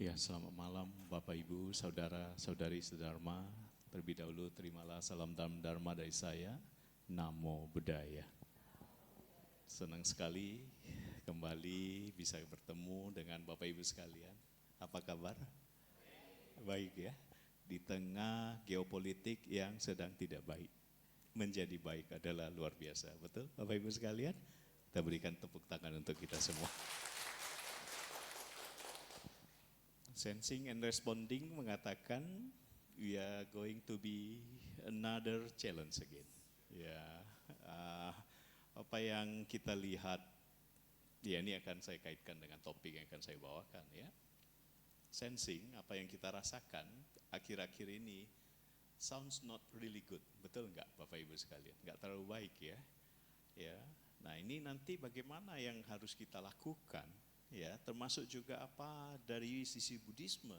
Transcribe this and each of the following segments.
Ya, selamat malam Bapak Ibu, Saudara-saudari sedharma. Terlebih dahulu terimalah salam Dharma dari saya, Namo Buddhaya. Senang sekali kembali bisa bertemu dengan Bapak Ibu sekalian. Apa kabar? Baik ya. Di tengah geopolitik yang sedang tidak baik, menjadi baik adalah luar biasa. Betul Bapak Ibu sekalian? Kita berikan tepuk tangan untuk kita semua. Sensing and Responding mengatakan we are going to be another challenge again. Ya, apa yang kita lihat, ya ini akan saya kaitkan dengan topik yang akan saya bawakan ya. Sensing, apa yang kita rasakan akhir-akhir ini sounds not really good, betul nggak Bapak Ibu sekalian? Nggak terlalu baik ya. Ya, nah ini nanti bagaimana yang harus kita lakukan? Ya, termasuk juga apa dari sisi Buddhisme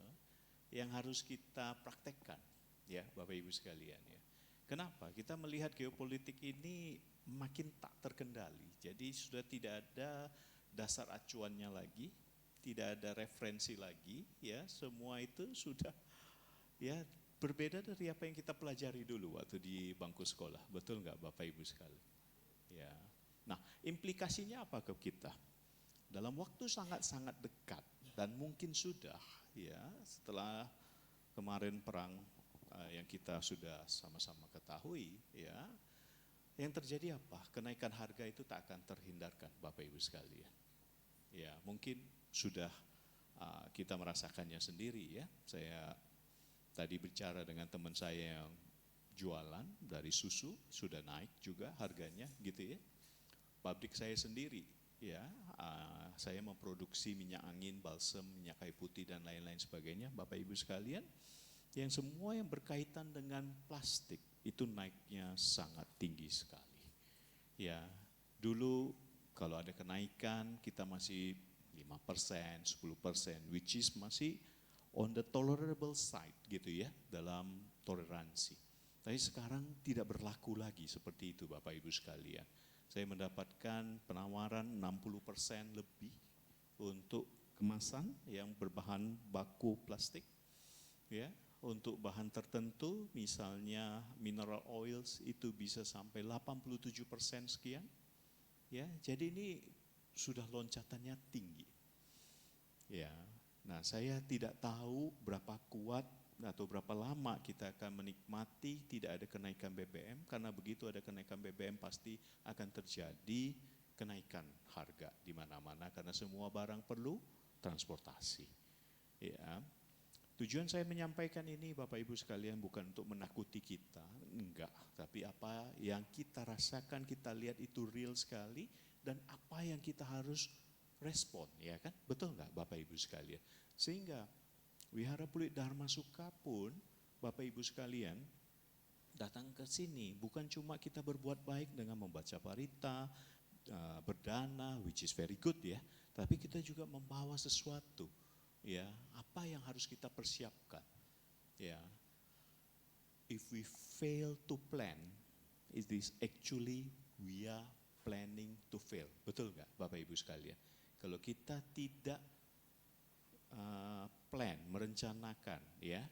yang harus kita praktekkan, ya Bapak Ibu sekalian ya. Kenapa? Kita melihat geopolitik ini makin tak terkendali. Jadi sudah tidak ada dasar acuannya lagi, tidak ada referensi lagi, ya semua itu sudah ya berbeda dari apa yang kita pelajari dulu waktu di bangku sekolah. Betul nggak Bapak Ibu sekalian? Ya. Nah, implikasinya apa ke kita? Dalam waktu sangat-sangat dekat dan mungkin sudah ya setelah kemarin perang yang kita sudah sama-sama ketahui ya, yang terjadi apa? Kenaikan harga itu tak akan terhindarkan Bapak Ibu sekalian. Ya mungkin sudah kita merasakannya sendiri ya. Saya tadi bicara dengan teman saya yang jualan dari susu, sudah naik juga harganya gitu ya. Pabrik saya sendiri ya, saya memproduksi minyak angin, balsem, minyak kayu putih dan lain-lain sebagainya, Bapak Ibu sekalian, yang semua yang berkaitan dengan plastik itu naiknya sangat tinggi sekali. Ya, dulu kalau ada kenaikan kita masih 5%, 10%, which is masih on the tolerable side gitu ya, dalam toleransi. Tapi sekarang tidak berlaku lagi seperti itu Bapak Ibu sekalian. Saya mendapatkan penawaran 60% lebih untuk kemasan yang berbahan baku plastik. Ya, untuk bahan tertentu misalnya mineral oils itu bisa sampai 87% sekian. Ya, jadi ini sudah loncatannya tinggi. Ya, nah saya tidak tahu berapa kuat atau berapa lama kita akan menikmati tidak ada kenaikan BBM, karena begitu ada kenaikan BBM pasti akan terjadi kenaikan harga di mana-mana karena semua barang perlu transportasi. Ya. Tujuan saya menyampaikan ini Bapak Ibu sekalian bukan untuk menakuti kita, enggak, tapi apa yang kita rasakan, kita lihat itu real sekali dan apa yang kita harus respon, ya kan? Betul enggak Bapak Ibu sekalian? Sehingga Wihara Pluit Dharma Sukha pun Bapak Ibu sekalian datang ke sini bukan cuma kita berbuat baik dengan membaca parita, berdana, which is very good ya, tapi kita juga membawa sesuatu ya, apa yang harus kita persiapkan ya. If we fail to plan, it is actually we are planning to fail. Betul nggak Bapak Ibu sekalian? Kalau kita tidak plan, merencanakan ya,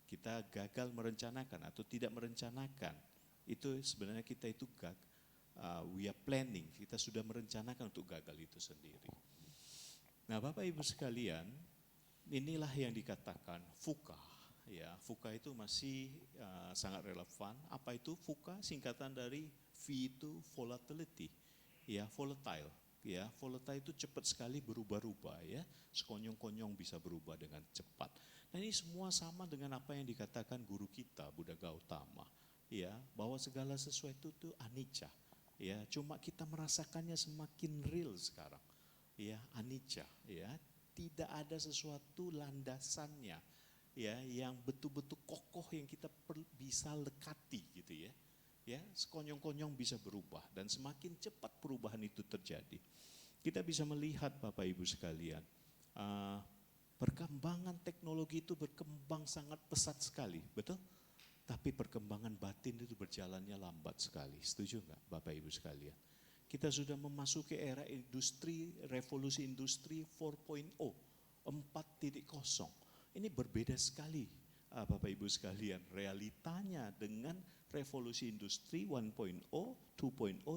kita gagal merencanakan atau tidak merencanakan, itu sebenarnya kita itu we are planning, kita sudah merencanakan untuk gagal itu sendiri. Nah Bapak Ibu sekalian, inilah yang dikatakan VUCA. Ya, VUCA itu masih sangat relevan. Apa itu VUCA? Singkatan dari V itu volatility, ya volatile. Ya, volatile itu cepat sekali berubah-ubah ya, sekonyong-konyong bisa berubah dengan cepat. Nah ini semua sama dengan apa yang dikatakan guru kita Buddha Gautama, ya bahwa segala sesuatu itu anicca. Ya, cuma kita merasakannya semakin real sekarang. Ya, anicca. Ya, tidak ada sesuatu landasannya. Ya, yang betul-betul kokoh yang kita bisa lekati gitu ya. Ya, sekonyong-konyong bisa berubah dan semakin cepat perubahan itu terjadi. Kita bisa melihat Bapak Ibu sekalian, perkembangan teknologi itu berkembang sangat pesat sekali, betul? Tapi perkembangan batin itu berjalannya lambat sekali, setuju nggak Bapak Ibu sekalian? Kita sudah memasuki era industri, revolusi industri 4.0, 4.0. Ini berbeda sekali Bapak Ibu sekalian, realitanya dengan revolusi industri 1.0, 2.0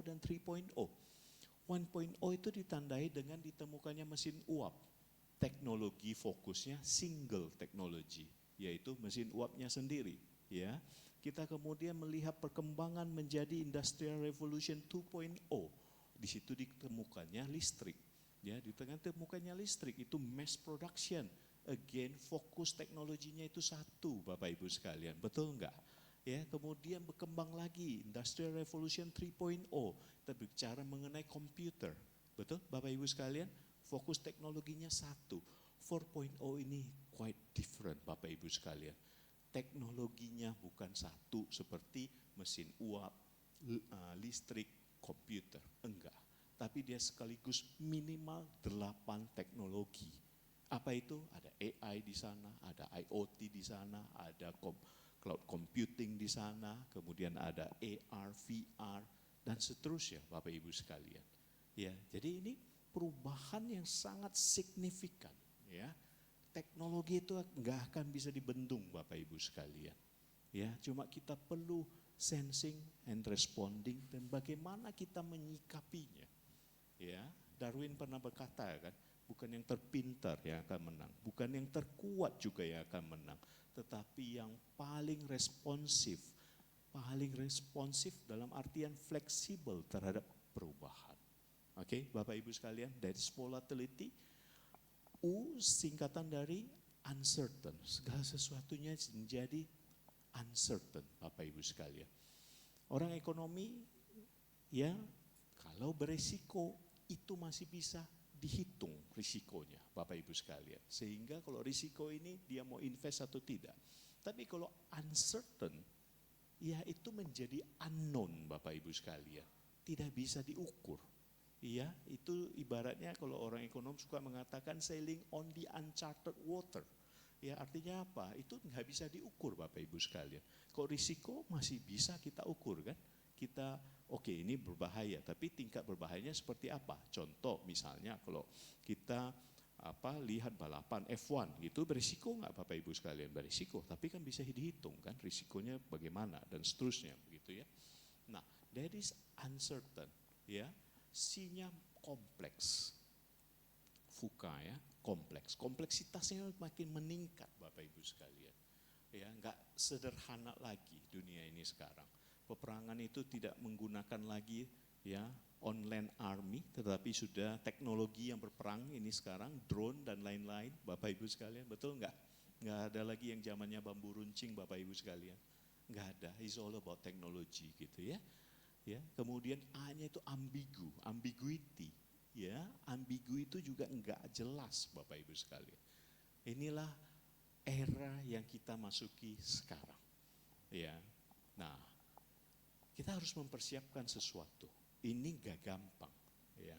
dan 3.0. 1.0 itu ditandai dengan ditemukannya mesin uap. Teknologi fokusnya single technology, yaitu mesin uapnya sendiri, ya. Kita kemudian melihat perkembangan menjadi Industrial Revolution 2.0. Di situ ditemukannya listrik. Ya, di tengah ditemukannya listrik itu mass production. Again, fokus teknologinya itu satu, Bapak Ibu sekalian. Betul enggak? Ya, kemudian berkembang lagi Industrial Revolution 3.0. Kita bicara mengenai komputer. Betul, Bapak Ibu sekalian? Fokus teknologinya satu. 4.0 ini quite different, Bapak Ibu sekalian. Teknologinya bukan satu seperti mesin uap, listrik, komputer, enggak. Tapi dia sekaligus minimal 8 teknologi. Apa itu? Ada AI di sana, ada IoT di sana, ada cloud computing di sana, kemudian ada AR, VR, dan seterusnya Bapak Ibu sekalian. Ya, jadi ini perubahan yang sangat signifikan, ya. Teknologi itu nggak akan bisa dibendung Bapak Ibu sekalian. Ya, cuma kita perlu sensing and responding dan bagaimana kita menyikapinya. Ya, Darwin pernah berkata kan, bukan yang terpintar yang akan menang, bukan yang terkuat juga yang akan menang, tetapi yang paling responsif dalam artian fleksibel terhadap perubahan. Oke, Bapak Ibu sekalian, that's volatility. U singkatan dari uncertain, segala sesuatunya menjadi uncertain, Bapak Ibu sekalian. Orang ekonomi, ya, kalau beresiko itu masih bisa dihitung risikonya, Bapak Ibu sekalian. Sehingga kalau risiko ini dia mau invest atau tidak. Tapi kalau uncertain, ya itu menjadi unknown, Bapak Ibu sekalian. Tidak bisa diukur. Iya, itu ibaratnya kalau orang ekonom suka mengatakan sailing on the uncharted water. Ya, artinya apa? Itu nggak bisa diukur Bapak Ibu sekalian. Kok risiko masih bisa kita ukur kan? Kita oke, ini berbahaya, tapi tingkat berbahayanya seperti apa? Contoh misalnya kalau kita lihat balapan F1 gitu, berisiko nggak Bapak Ibu sekalian? Berisiko, tapi kan bisa dihitung kan risikonya bagaimana dan seterusnya begitu ya. Nah, that is uncertain, ya. C-nya kompleks. VUCA ya, kompleks. Kompleksitasnya makin meningkat Bapak Ibu sekalian. Ya, enggak sederhana lagi dunia ini sekarang. Peperangan itu tidak menggunakan lagi ya online army, tetapi sudah teknologi yang berperang ini sekarang, drone dan lain-lain, Bapak Ibu sekalian, betul enggak? Enggak ada lagi yang zamannya bambu runcing Bapak Ibu sekalian. Enggak ada, it's all about technology gitu ya. Ya, kemudian A-nya itu ambigu, ambiguity, ya, ambigu itu juga enggak jelas Bapak Ibu sekalian. Inilah era yang kita masuki sekarang. Ya. Nah, kita harus mempersiapkan sesuatu. Ini enggak gampang, ya.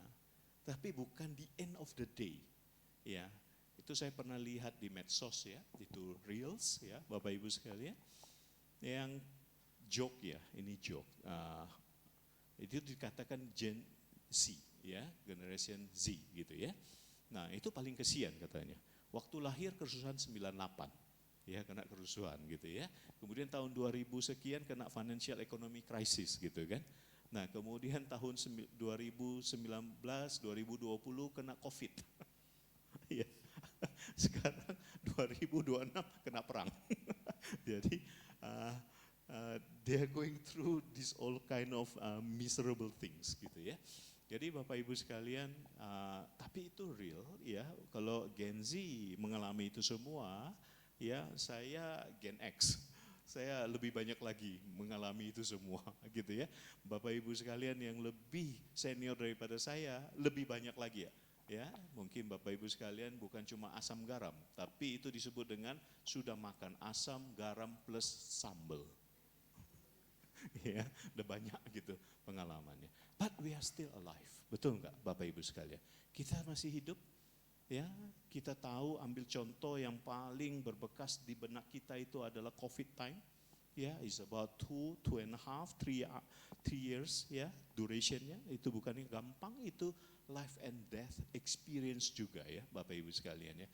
Tapi bukan the end of the day. Ya. Itu saya pernah lihat di medsos ya, itu reels ya, Bapak Ibu sekalian. Yang joke ya, ini joke. Itu dikatakan Gen Z ya, generation Z gitu ya. Nah, itu paling kesian katanya. Waktu lahir kerusuhan 98 ya, kena kerusuhan gitu ya. Kemudian tahun 2000 sekian kena financial economy crisis gitu kan. Nah, kemudian tahun 2019, 2020 kena Covid. Ya. Sekarang 2026 kena perang. Jadi they are going through this all kind of miserable things gitu ya. Jadi Bapak Ibu sekalian, tapi itu real ya. Kalau Gen Z mengalami itu semua, ya saya Gen X, saya lebih banyak lagi mengalami itu semua gitu ya. Bapak Ibu sekalian yang lebih senior daripada saya, lebih banyak lagi ya. Ya, mungkin Bapak Ibu sekalian bukan cuma asam garam, tapi itu disebut dengan sudah makan asam, garam plus sambal. Ya, udah banyak gitu pengalamannya. But we are still alive, betul nggak Bapak Ibu sekalian? Kita masih hidup, ya. Kita tahu ambil contoh yang paling berbekas di benak kita itu adalah COVID time. ya, is about 2.5, 3 years ya, durationnya. Itu bukannya gampang, itu life and death experience juga ya Bapak Ibu sekalian ya.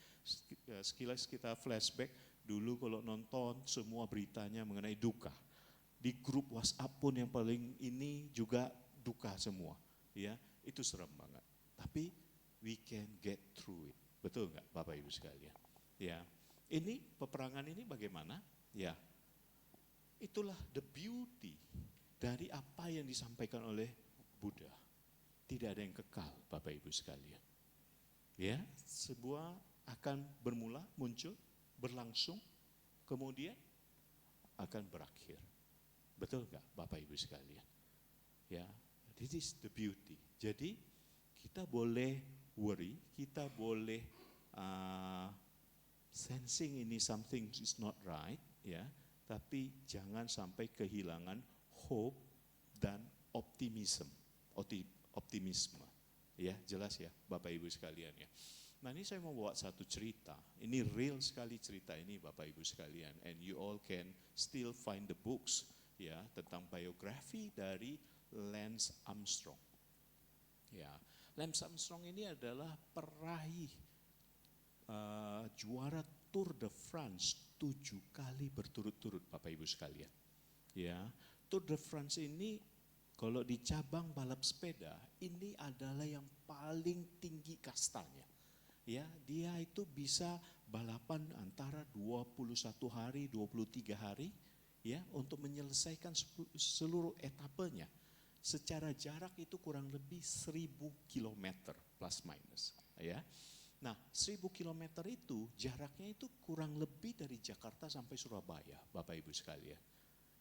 Sekilas kita flashback, dulu kalau nonton semua beritanya mengenai duka. Di grup WhatsApp pun yang paling ini juga duka semua ya, itu serem banget. Tapi we can get through it, betul nggak Bapak Ibu sekalian? Ya, ini peperangan ini bagaimana? Ya, itulah the beauty dari apa yang disampaikan oleh Buddha. Tidak ada yang kekal Bapak Ibu sekalian. Ya, sebuah akan bermula, muncul, berlangsung, kemudian akan berakhir. Betul nggak Bapak Ibu sekalian? Ya, this is the beauty. Jadi kita boleh worry, kita boleh sensing ini something is not right, ya. Tapi jangan sampai kehilangan hope dan optimisme. Ya, jelas ya Bapak Ibu sekalian ya. Nah, ini saya mau bawa satu cerita. Ini real sekali cerita ini Bapak Ibu sekalian, and you all can still find the books ya tentang biografi dari Lance Armstrong. Ya, Lance Armstrong ini adalah peraih juara Tour de France 7 kali berturut-turut Bapak Ibu sekalian. Ya, Tour de France ini kalau di cabang balap sepeda ini adalah yang paling tinggi kastanya. Ya, dia itu bisa balapan antara 21 hari, 23 hari ya untuk menyelesaikan seluruh etapenya. Secara jarak itu kurang lebih 1000 km plus minus ya. Nah, 1000 km itu jaraknya itu kurang lebih dari Jakarta sampai Surabaya, Bapak Ibu sekalian.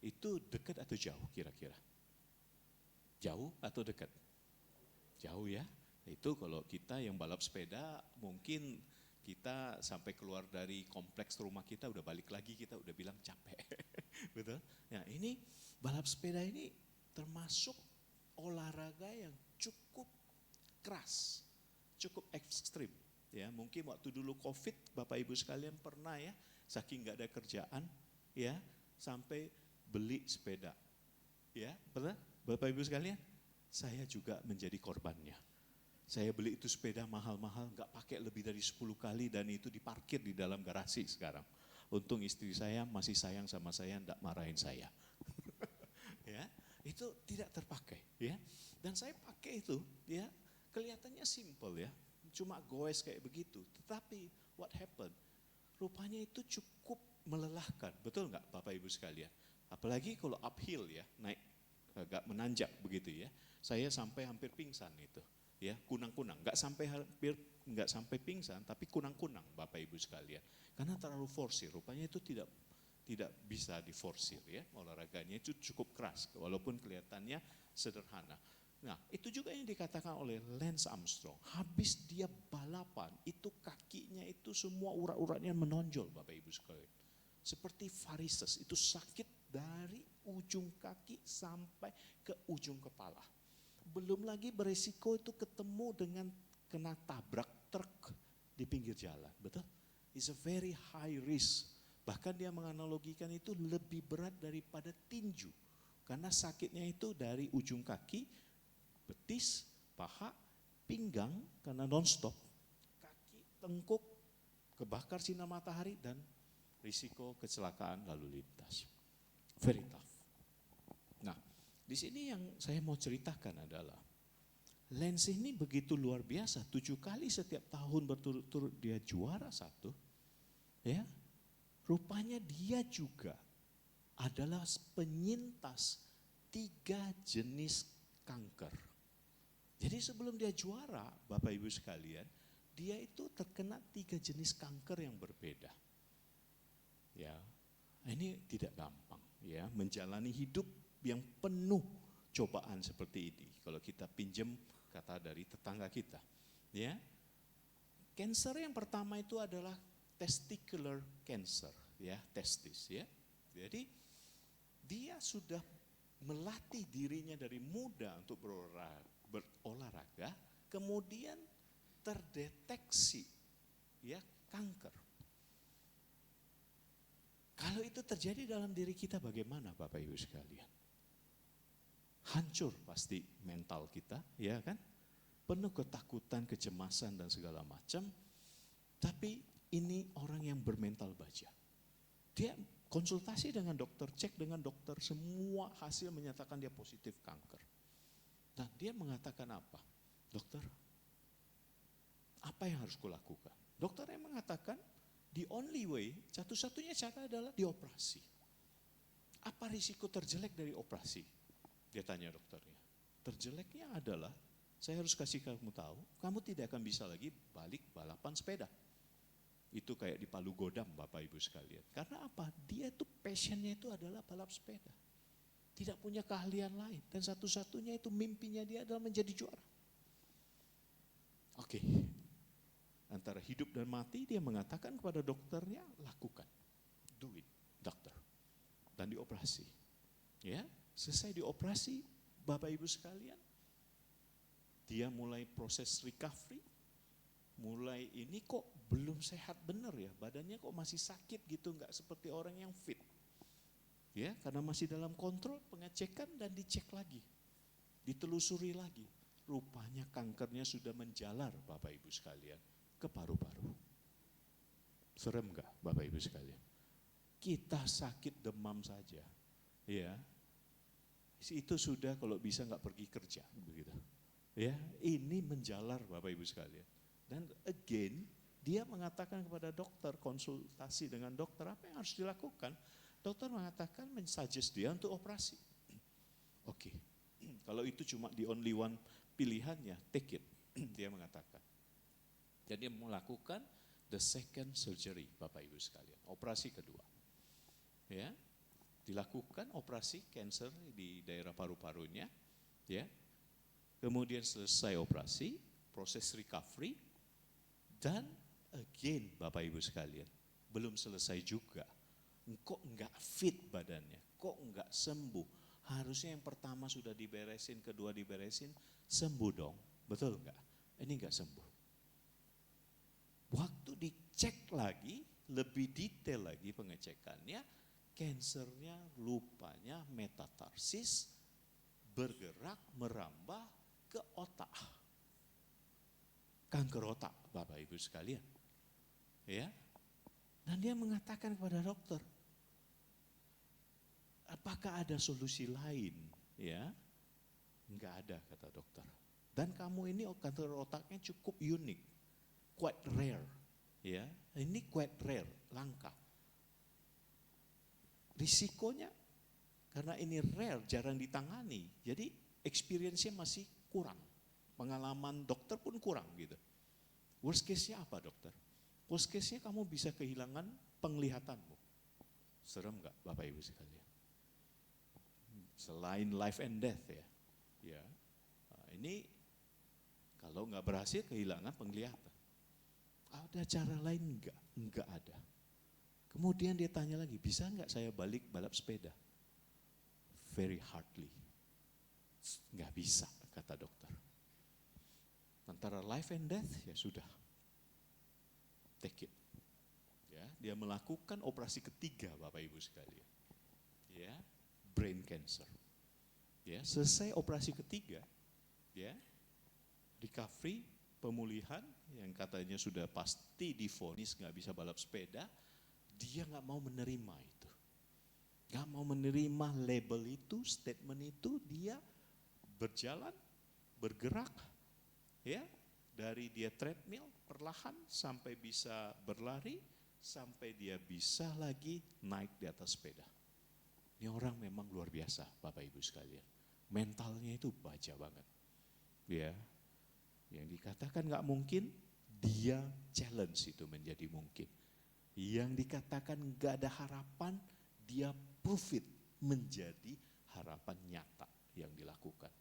Itu dekat atau jauh kira-kira? Jauh atau dekat? Jauh ya. Itu kalau kita yang balap sepeda mungkin kita sampai keluar dari kompleks rumah kita udah balik lagi, kita udah bilang capek. Betul? Nah, ini balap sepeda ini termasuk olahraga yang cukup keras, cukup ekstrim. Ya, mungkin waktu dulu COVID Bapak Ibu sekalian pernah ya, saking nggak ada kerjaan ya, sampai beli sepeda. Ya, pernah Bapak Ibu sekalian? Saya juga menjadi korbannya. Saya beli itu sepeda mahal-mahal, nggak pakai lebih dari 10 kali dan itu diparkir di dalam garasi sekarang. Untung istri saya masih sayang sama saya, nggak marahin saya. Ya, itu tidak terpakai ya. Dan saya pakai itu ya, kelihatannya simple ya, cuma goes kayak begitu. Tetapi what happened? Rupanya itu cukup melelahkan, betul nggak Bapak Ibu sekalian? Apalagi kalau uphill ya, naik agak menanjak begitu ya. Saya sampai hampir pingsan itu. Ya, kunang-kunang, nggak sampai pingsan, tapi kunang-kunang Bapak Ibu sekalian. Karena terlalu forsir, rupanya itu tidak bisa diforsir ya, olahraganya itu cukup keras, walaupun kelihatannya sederhana. Nah, itu juga yang dikatakan oleh Lance Armstrong. Habis dia balapan, itu kakinya itu semua urat-uratnya menonjol Bapak Ibu sekalian. Seperti varises, itu sakit dari ujung kaki sampai ke ujung kepala. Belum lagi beresiko itu ketemu dengan kena tabrak truk di pinggir jalan, betul? It's a very high risk. Bahkan dia menganalogikan itu lebih berat daripada tinju. Karena sakitnya itu dari ujung kaki, betis, paha, pinggang karena nonstop, kaki, tengkuk, kebakar sinar matahari dan risiko kecelakaan lalu lintas. Very tough. Nah, di sini yang saya mau ceritakan adalah Lance ini begitu luar biasa, 7 kali setiap tahun berturut-turut dia juara 1. Ya, rupanya dia juga adalah penyintas 3 jenis kanker. Jadi sebelum dia juara, Bapak Ibu sekalian, dia itu terkena 3 jenis kanker yang berbeda. Ya, ini tidak gampang ya, menjalani hidup yang penuh cobaan seperti ini. Kalau kita pinjam kata dari tetangga kita, ya. Cancer yang pertama itu adalah testicular cancer, ya, testis, ya. Jadi dia sudah melatih dirinya dari muda untuk berolahraga, kemudian terdeteksi, ya, kanker. Kalau itu terjadi dalam diri kita bagaimana Bapak Ibu sekalian? Hancur pasti mental kita, ya kan? Penuh ketakutan, kecemasan dan segala macam. Tapi ini orang yang bermental baja. Dia konsultasi dengan dokter, cek dengan dokter, semua hasil menyatakan dia positif kanker. Nah, dia mengatakan apa? Dokter, apa yang harus kulakukan? Dokter yang mengatakan, the only way, satu-satunya cara adalah dioperasi. Apa risiko terjelek dari operasi? Dia tanya dokternya. Terjeleknya adalah, saya harus kasih kamu tahu, kamu tidak akan bisa lagi balik balapan sepeda. Itu kayak di Palu Godam Bapak Ibu sekalian. Karena apa? Dia itu passionnya itu adalah balap sepeda. Tidak punya keahlian lain. Dan satu-satunya itu mimpinya dia adalah menjadi juara. Oke. Antara hidup dan mati dia mengatakan kepada dokternya, lakukan. Do it, dokter. Dan dioperasi. Ya, selesai dioperasi Bapak Ibu sekalian. Dia mulai proses recovery. Mulai ini kok belum sehat benar ya, badannya kok masih sakit gitu, nggak seperti orang yang fit. Ya, karena masih dalam kontrol, pengecekan dan dicek lagi, ditelusuri lagi. Rupanya kankernya sudah menjalar Bapak Ibu sekalian ke paru-paru. Serem nggak Bapak Ibu sekalian? Kita sakit demam saja, ya itu sudah kalau bisa nggak pergi kerja begitu. Ya, ini menjalar Bapak Ibu sekalian. Dan again, dia mengatakan kepada dokter, konsultasi dengan dokter, apa yang harus dilakukan? Dokter mengatakan, mensuggest dia untuk operasi. Oke, kalau itu cuma the only one pilihannya, take it, dia mengatakan. Jadi melakukan the second surgery, Bapak Ibu sekalian, operasi kedua. Ya, dilakukan operasi cancer di daerah paru-parunya, ya. Kemudian selesai operasi, proses recovery. Dan again Bapak Ibu sekalian, belum selesai juga. Kok enggak fit badannya, kok enggak sembuh. Harusnya yang pertama sudah diberesin, kedua diberesin, sembuh dong. Betul enggak? Ini enggak sembuh. Waktu dicek lagi, lebih detail lagi pengecekannya, kansernya rupanya metatarsis, bergerak, merambah ke otak. Kanker otak Bapak Ibu sekalian. Ya. Dan dia mengatakan kepada dokter, apakah ada solusi lain? Ya. Enggak ada kata dokter. Dan kamu ini kanker otaknya cukup unik, quite rare. Ya, ini quite rare, langka. Risikonya karena ini rare, jarang ditangani. Jadi experience-nya masih kurang. Pengalaman dokter pun kurang gitu. Worst case-nya apa dokter? Worst case-nya kamu bisa kehilangan penglihatanmu. Serem gak Bapak Ibu sekalian? Selain life and death ya. Ya, nah, ini kalau nggak berhasil kehilangan penglihatan. Ada cara lain enggak? Enggak ada. Kemudian dia tanya lagi, bisa nggak saya balik balap sepeda? Very hardly. Nggak bisa kata dokter. Antara life and death ya sudah, take it. Ya, dia melakukan operasi ketiga Bapak Ibu sekalian. Ya, brain cancer. Ya, selesai operasi ketiga, ya, recovery, pemulihan yang katanya sudah pasti divonis nggak bisa balap sepeda, dia nggak mau menerima itu, nggak mau menerima label itu, statement itu, dia berjalan, bergerak. Ya, dari dia treadmill perlahan sampai bisa berlari, sampai dia bisa lagi naik di atas sepeda. Ini orang memang luar biasa Bapak Ibu sekalian. Mentalnya itu baja banget. Ya, yang dikatakan gak mungkin, dia challenge itu menjadi mungkin. Yang dikatakan gak ada harapan, dia prove it menjadi harapan nyata yang dilakukan.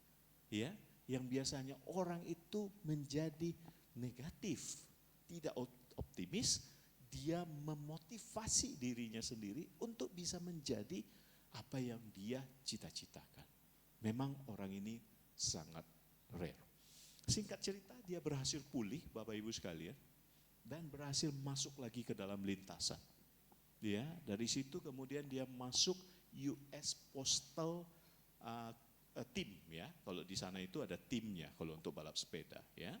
Ya, yang biasanya orang itu menjadi negatif, tidak optimis, dia memotivasi dirinya sendiri untuk bisa menjadi apa yang dia cita-citakan. Memang orang ini sangat rare. Singkat cerita, dia berhasil pulih Bapak Ibu sekalian, dan berhasil masuk lagi ke dalam lintasan. Ya, dari situ kemudian dia masuk US Postal Team ya. Kalau di sana itu ada timnya kalau untuk balap sepeda ya.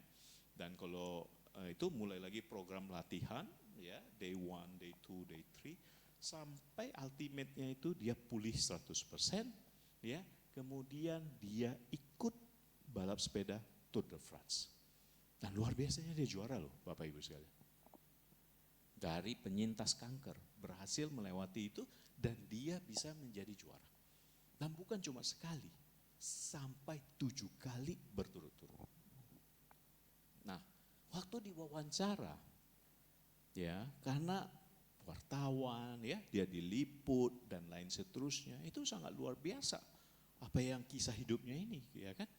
Dan kalau itu mulai lagi program latihan ya, day 1, day 2, day 3 sampai ultimate-nya itu dia pulih 100% ya. Kemudian dia ikut balap sepeda Tour de France. Dan luar biasanya dia juara loh Bapak Ibu sekalian. Dari penyintas kanker berhasil melewati itu dan dia bisa menjadi juara. Dan bukan cuma sekali, sampai 7 kali berturut-turut. Nah, waktu diwawancara, ya karena wartawan, ya dia diliput dan lain seterusnya, itu sangat luar biasa. Apa yang kisah hidupnya ini, ya kan?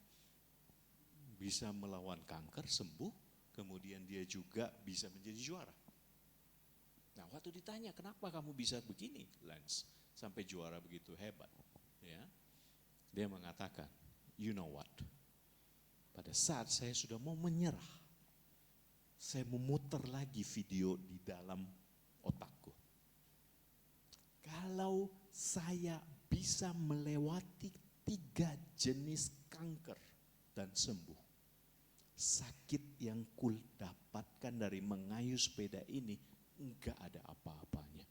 Bisa melawan kanker, sembuh, kemudian dia juga bisa menjadi juara. Nah, waktu ditanya, kenapa kamu bisa begini, Lance, sampai juara begitu hebat? Ya, dia mengatakan, you know what? Pada saat saya sudah mau menyerah, saya memutar lagi video di dalam otakku. Kalau saya bisa melewati 3 jenis kanker dan sembuh, sakit yang kul dapatkan dari mengayuh sepeda ini enggak ada apa-apanya.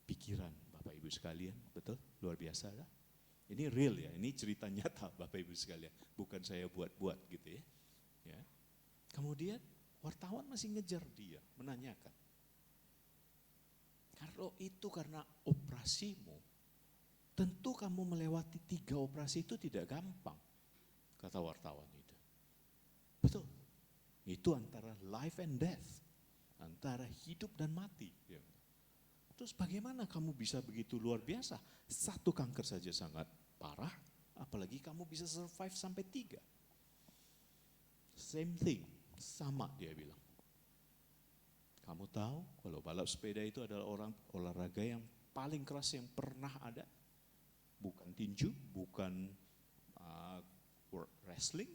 Pikiran Bapak Ibu sekalian, betul? Luar biasa kan? Ini real ya, ini cerita nyata Bapak Ibu sekalian. Bukan saya buat-buat gitu ya. Ya. Kemudian wartawan masih ngejar dia, menanyakan. Kalau itu karena operasimu, tentu kamu melewati 3 operasi itu tidak gampang, kata wartawan itu. Betul, itu antara life and death, antara hidup dan mati. Terus bagaimana kamu bisa begitu luar biasa? 1 kanker saja sangat parah, apalagi kamu bisa survive sampai 3. Same thing, sama dia bilang. Kamu tahu kalau balap sepeda itu adalah olahraga yang paling keras yang pernah ada. Bukan tinju, bukan wrestling,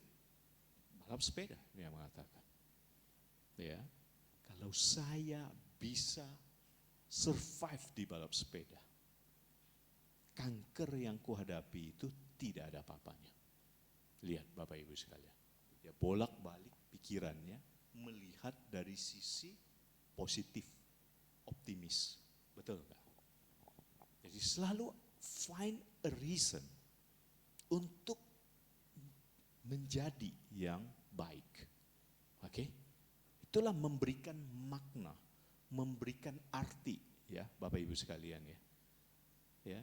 balap sepeda, dia mengatakan. Ya, kalau saya bisa survive di balap sepeda, kanker yang kuhadapi itu tidak ada apa-apanya. Lihat Bapak Ibu sekalian, dia bolak-balik pikirannya melihat dari sisi positif, optimis, betul enggak? Jadi selalu find a reason untuk menjadi yang baik. Oke? Itulah memberikan makna, memberikan arti ya Bapak Ibu sekalian ya. Ya.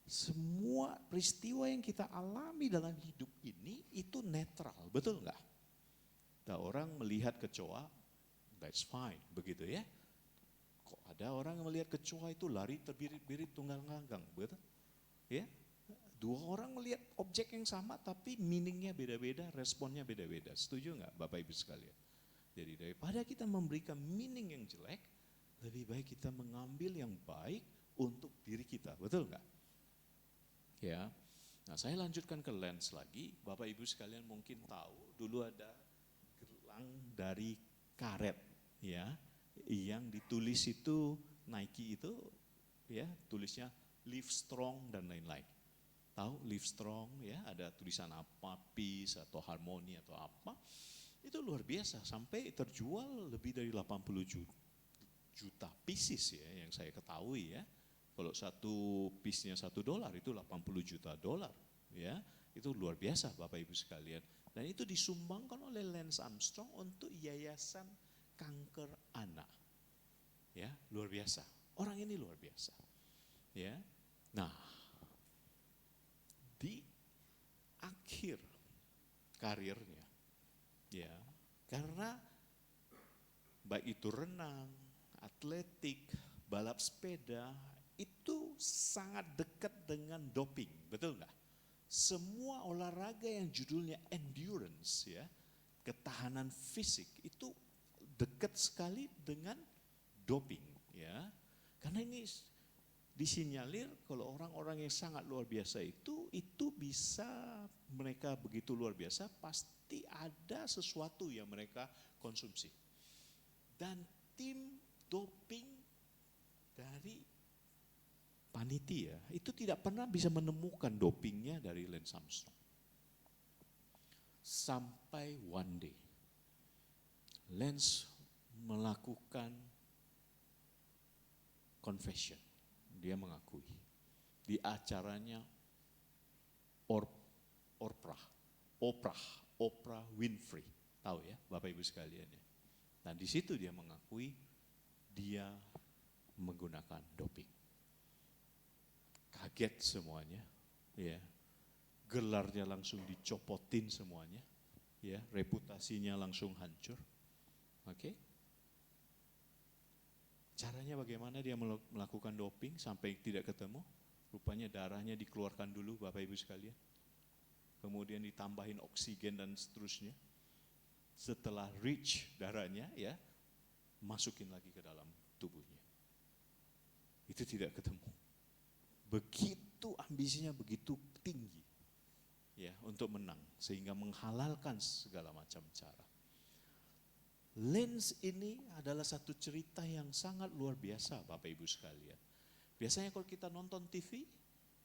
Semua peristiwa yang kita alami dalam hidup ini itu netral, betul enggak? Orang melihat kecoa, that's fine, begitu ya. Kok ada orang yang melihat kecoa itu lari terbirit-birit tunggang langgang, betul? Ya. 2 orang melihat objek yang sama tapi meaningnya beda-beda, responnya beda-beda. Setuju enggak Bapak Ibu sekalian? Jadi daripada kita memberikan meaning yang jelek, lebih baik kita mengambil yang baik untuk diri kita, betul enggak? Ya. Nah, saya lanjutkan ke Lance lagi. Bapak Ibu sekalian mungkin tahu dulu ada gelang dari karet ya, yang ditulis itu Nike itu ya, tulisnya Live Strong dan lain-lain. Tahu Live Strong ya, ada tulisan apa, peace atau harmoni atau apa. Itu luar biasa, sampai terjual lebih dari 80 juta pieces ya, yang saya ketahui ya. Kalau satu piece-nya $1 itu 80 juta dolar ya. Itu luar biasa Bapak Ibu sekalian. Dan itu disumbangkan oleh Lance Armstrong untuk Yayasan Kanker Anak. Ya, luar biasa. Orang ini luar biasa. Ya. Nah, di akhir karirnya, ya, karena baik itu renang, atletik, balap sepeda, itu sangat dekat dengan doping, betul nggak? Semua olahraga yang judulnya endurance, ya, ketahanan fisik, itu dekat sekali dengan doping, ya. Karena ini disinyalir kalau orang-orang yang sangat luar biasa itu bisa, mereka begitu luar biasa, pasti ada sesuatu yang mereka konsumsi. Dan tim doping dari panitia itu tidak pernah bisa menemukan dopingnya dari Lance Armstrong. Sampai one day, Lance melakukan confession. Dia mengakui di acaranya Oprah Winfrey. Tahu ya Bapak Ibu sekalian ya. Dan di situ dia mengakui dia menggunakan doping. Kaget semuanya, ya. Gelarnya langsung dicopotin semuanya, ya. Reputasinya langsung hancur. Oke. Caranya bagaimana dia melakukan doping sampai tidak ketemu? Rupanya darahnya dikeluarkan dulu Bapak Ibu sekalian. Kemudian ditambahin oksigen dan seterusnya. Setelah reach darahnya ya, masukin lagi ke dalam tubuhnya. Itu tidak ketemu. Begitu ambisinya begitu tinggi ya untuk menang sehingga menghalalkan segala macam cara. Lance ini adalah satu cerita yang sangat luar biasa Bapak Ibu sekalian. Biasanya kalau kita nonton TV,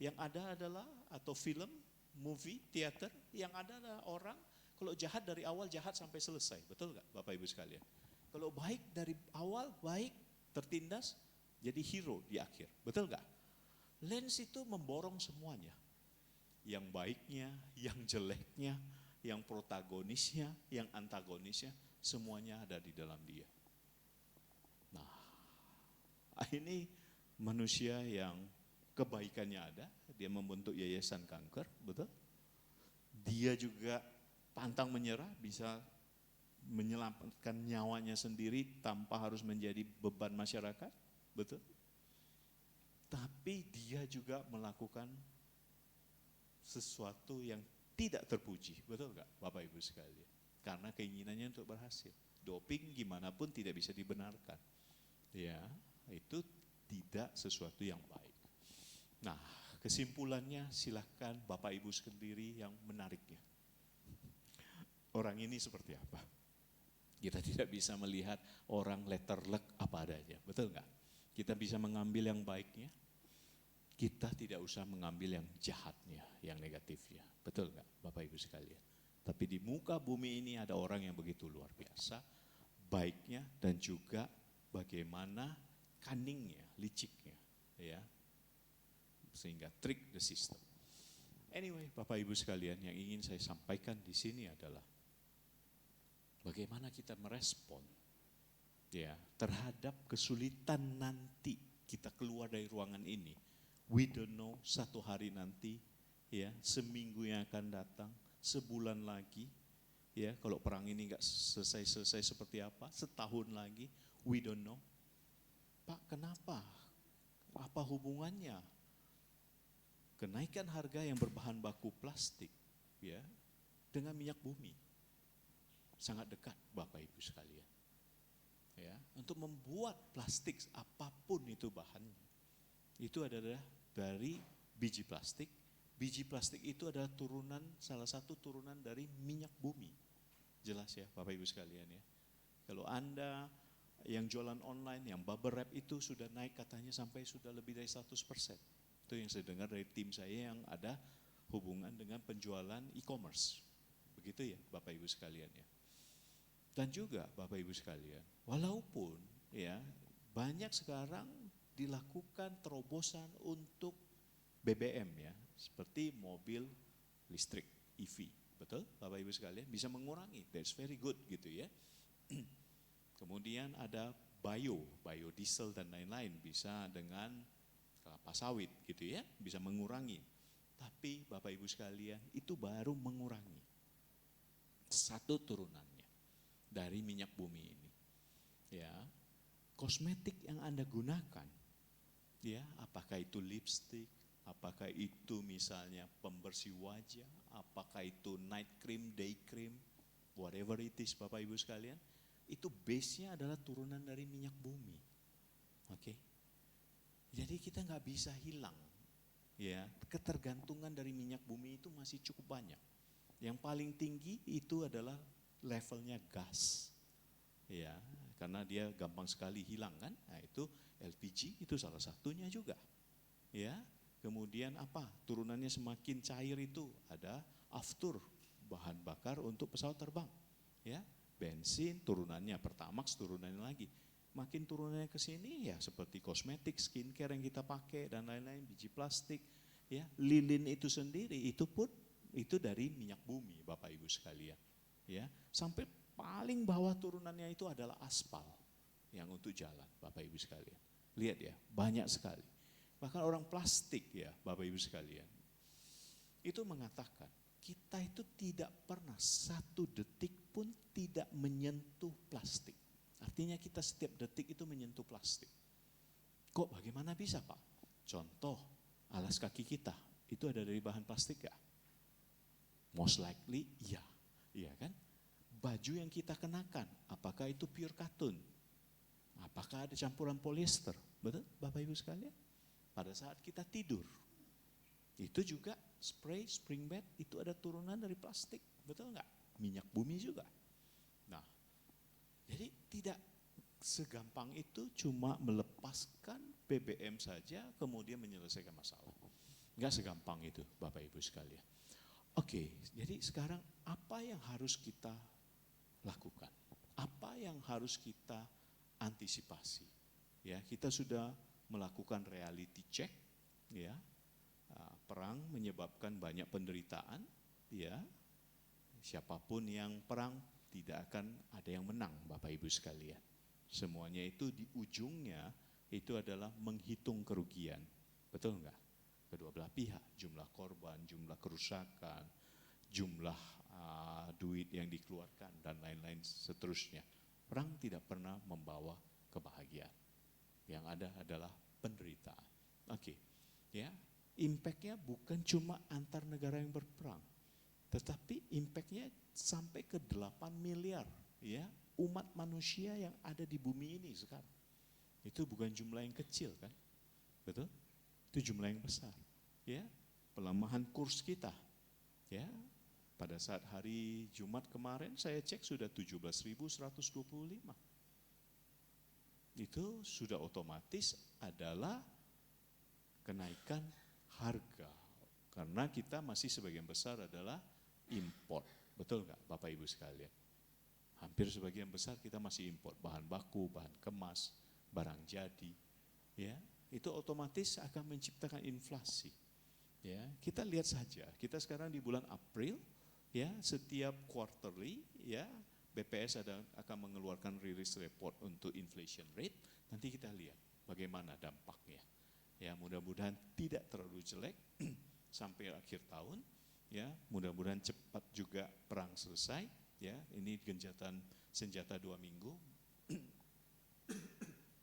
yang ada adalah atau film, movie, teater, yang ada adalah orang kalau jahat dari awal jahat sampai selesai. Betul gak Bapak Ibu sekalian? Kalau baik dari awal baik tertindas jadi hero di akhir. Betul gak? Lance itu memborong semuanya. Yang baiknya, yang jeleknya, yang protagonisnya, yang antagonisnya, semuanya ada di dalam dia. Nah, ini manusia yang kebaikannya ada, dia membentuk yayasan kanker, betul? Dia juga pantang menyerah, bisa menyelamatkan nyawanya sendiri tanpa harus menjadi beban masyarakat, betul? Tapi dia juga melakukan sesuatu yang tidak terpuji, betul gak Bapak Ibu sekalian? Karena keinginannya untuk berhasil. Doping gimana pun tidak bisa dibenarkan. Ya, itu tidak sesuatu yang baik. Nah, kesimpulannya silahkan Bapak Ibu sendiri yang menariknya. Orang ini seperti apa? Kita tidak bisa melihat orang letterlek apa adanya, betul nggak? Kita bisa mengambil yang baiknya, kita tidak usah mengambil yang jahatnya, yang negatifnya, betul nggak Bapak Ibu sekalian? Tapi di muka bumi ini ada orang yang begitu luar biasa, baiknya dan juga bagaimana cunningnya, liciknya, ya, sehingga trick the system. Anyway, Bapak Ibu sekalian, yang ingin saya sampaikan di sini adalah bagaimana kita merespon, ya, terhadap kesulitan nanti kita keluar dari ruangan ini. We don't know satu hari nanti, ya, seminggu yang akan datang, sebulan lagi, ya, kalau perang ini nggak selesai seperti apa, setahun lagi, we don't know. Pak, kenapa? Apa hubungannya? Kenaikan harga yang berbahan baku plastik, ya, dengan minyak bumi sangat dekat, Bapak Ibu sekalian. Ya, untuk membuat plastik apapun itu bahannya, itu adalah dari biji plastik. Biji plastik itu adalah salah satu turunan dari minyak bumi. Jelas ya Bapak Ibu sekalian ya. Kalau Anda yang jualan online, yang bubble wrap itu sudah naik katanya sampai sudah lebih dari 100%. Itu yang saya dengar dari tim saya yang ada hubungan dengan penjualan e-commerce. Begitu ya Bapak Ibu sekalian ya. Dan juga Bapak Ibu sekalian, walaupun ya banyak sekarang dilakukan terobosan untuk BBM ya, seperti mobil listrik EV, betul Bapak Ibu sekalian, bisa mengurangi, that's very good gitu ya. Kemudian ada biodiesel dan lain-lain, bisa dengan kelapa sawit gitu ya, bisa mengurangi. Tapi Bapak Ibu sekalian, itu baru mengurangi satu turunannya dari minyak bumi ini. Ya, kosmetik yang Anda gunakan, ya, apakah itu lipstick, apakah itu misalnya pembersih wajah, apakah itu night cream, day cream, whatever it is Bapak Ibu sekalian, itu base-nya adalah turunan dari minyak bumi. Oke. Jadi kita nggak bisa hilang, ya, ketergantungan dari minyak bumi itu masih cukup banyak. Yang paling tinggi itu adalah levelnya gas, ya, karena dia gampang sekali hilang kan. Nah itu LPG itu salah satunya juga. Ya, kemudian apa? Turunannya semakin cair itu ada aftur, bahan bakar untuk pesawat terbang. Ya, bensin turunannya, Pertamax turunannya lagi. Makin turunannya ke sini ya seperti kosmetik, skincare yang kita pakai dan lain-lain, biji plastik, ya, lilin itu sendiri itu pun itu dari minyak bumi, Bapak Ibu sekalian. Ya, sampai paling bawah turunannya itu adalah aspal yang untuk jalan, Bapak Ibu sekalian. Lihat ya, banyak sekali. Bahkan orang plastik ya, Bapak Ibu sekalian, itu mengatakan kita itu tidak pernah satu detik pun tidak menyentuh plastik. Artinya kita setiap detik itu menyentuh plastik. Kok bagaimana bisa Pak? Contoh, alas kaki kita itu ada dari bahan plastik gak? Most likely iya, iya kan? Baju yang kita kenakan, apakah itu pure cotton? Apakah ada campuran polyester? Betul Bapak Ibu sekalian? Pada saat kita tidur, itu juga spray, spring bed itu ada turunan dari plastik, betul nggak? Minyak bumi juga. Nah, jadi tidak segampang itu cuma melepaskan BBM saja kemudian menyelesaikan masalah. Nggak segampang itu Bapak Ibu sekalian. Oke, jadi sekarang apa yang harus kita lakukan? Apa yang harus kita antisipasi? Ya, kita sudah melakukan reality check, ya. Perang menyebabkan banyak penderitaan, ya. Siapapun yang perang tidak akan ada yang menang, Bapak Ibu sekalian. Semuanya itu di ujungnya itu adalah menghitung kerugian, betul enggak? Kedua belah pihak, jumlah korban, jumlah kerusakan, jumlah duit yang dikeluarkan dan lain-lain seterusnya. Perang tidak pernah membawa kebahagiaan. Yang ada adalah penderitaan. Oke, ya, impactnya bukan cuma antar negara yang berperang, tetapi impactnya sampai ke 8 miliar, ya, umat manusia yang ada di bumi ini sekarang. Itu bukan jumlah yang kecil kan, betul? Itu jumlah yang besar, ya. Pelemahan kurs kita, ya. Pada saat hari Jumat kemarin saya cek sudah 17.125. Itu sudah otomatis adalah kenaikan harga. Karena kita masih sebagian besar adalah import. Betul nggak Bapak Ibu sekalian? Hampir sebagian besar kita masih import. Bahan baku, bahan kemas, barang jadi. Ya, itu otomatis akan menciptakan inflasi. Ya, kita lihat saja. Kita sekarang di bulan April, ya, setiap quarterly, ya, BPS akan mengeluarkan rilis report untuk inflation rate. Nanti kita lihat bagaimana dampaknya. Ya, mudah-mudahan tidak terlalu jelek sampai akhir tahun. Ya, mudah-mudahan cepat juga perang selesai. Ya, ini gencatan senjata 2 minggu.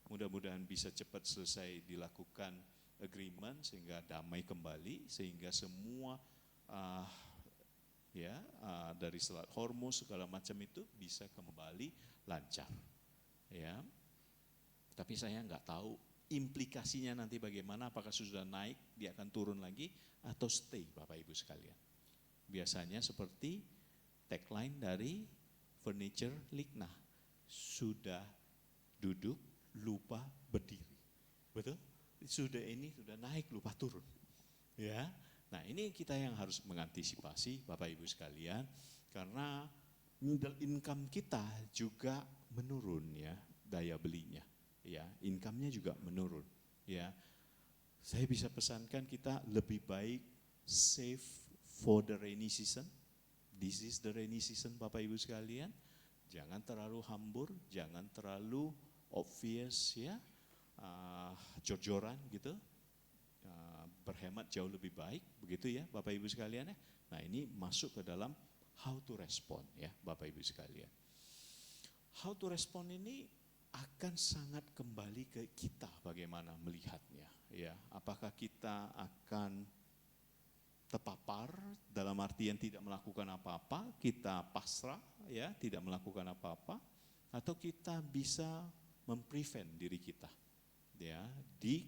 Mudah-mudahan bisa cepat selesai dilakukan agreement sehingga damai kembali, sehingga semua dari Selat Hormuz segala macam itu bisa kembali lancar. Ya, tapi saya nggak tahu implikasinya nanti bagaimana, apakah sudah naik dia akan turun lagi atau stay, Bapak Ibu sekalian. Biasanya seperti tagline dari Furniture Likna, sudah duduk lupa berdiri, betul? Sudah naik lupa turun, ya. Nah, ini kita yang harus mengantisipasi Bapak Ibu sekalian, karena middle income kita juga menurun, ya, daya belinya, ya, income-nya juga menurun, ya. Saya bisa pesankan kita lebih baik save for the rainy season. This is the rainy season Bapak Ibu sekalian. Jangan terlalu hambur, jangan terlalu obvious, ya, jor-joran gitu. Berhemat jauh lebih baik, begitu ya Bapak Ibu sekalian ya. Nah, ini masuk ke dalam how to respond, ya Bapak Ibu sekalian. How to respond ini akan sangat kembali ke kita bagaimana melihatnya, ya. Apakah kita akan terpapar dalam artian tidak melakukan apa-apa, kita pasrah, ya, tidak melakukan apa-apa, atau kita bisa memprevent diri kita, ya, di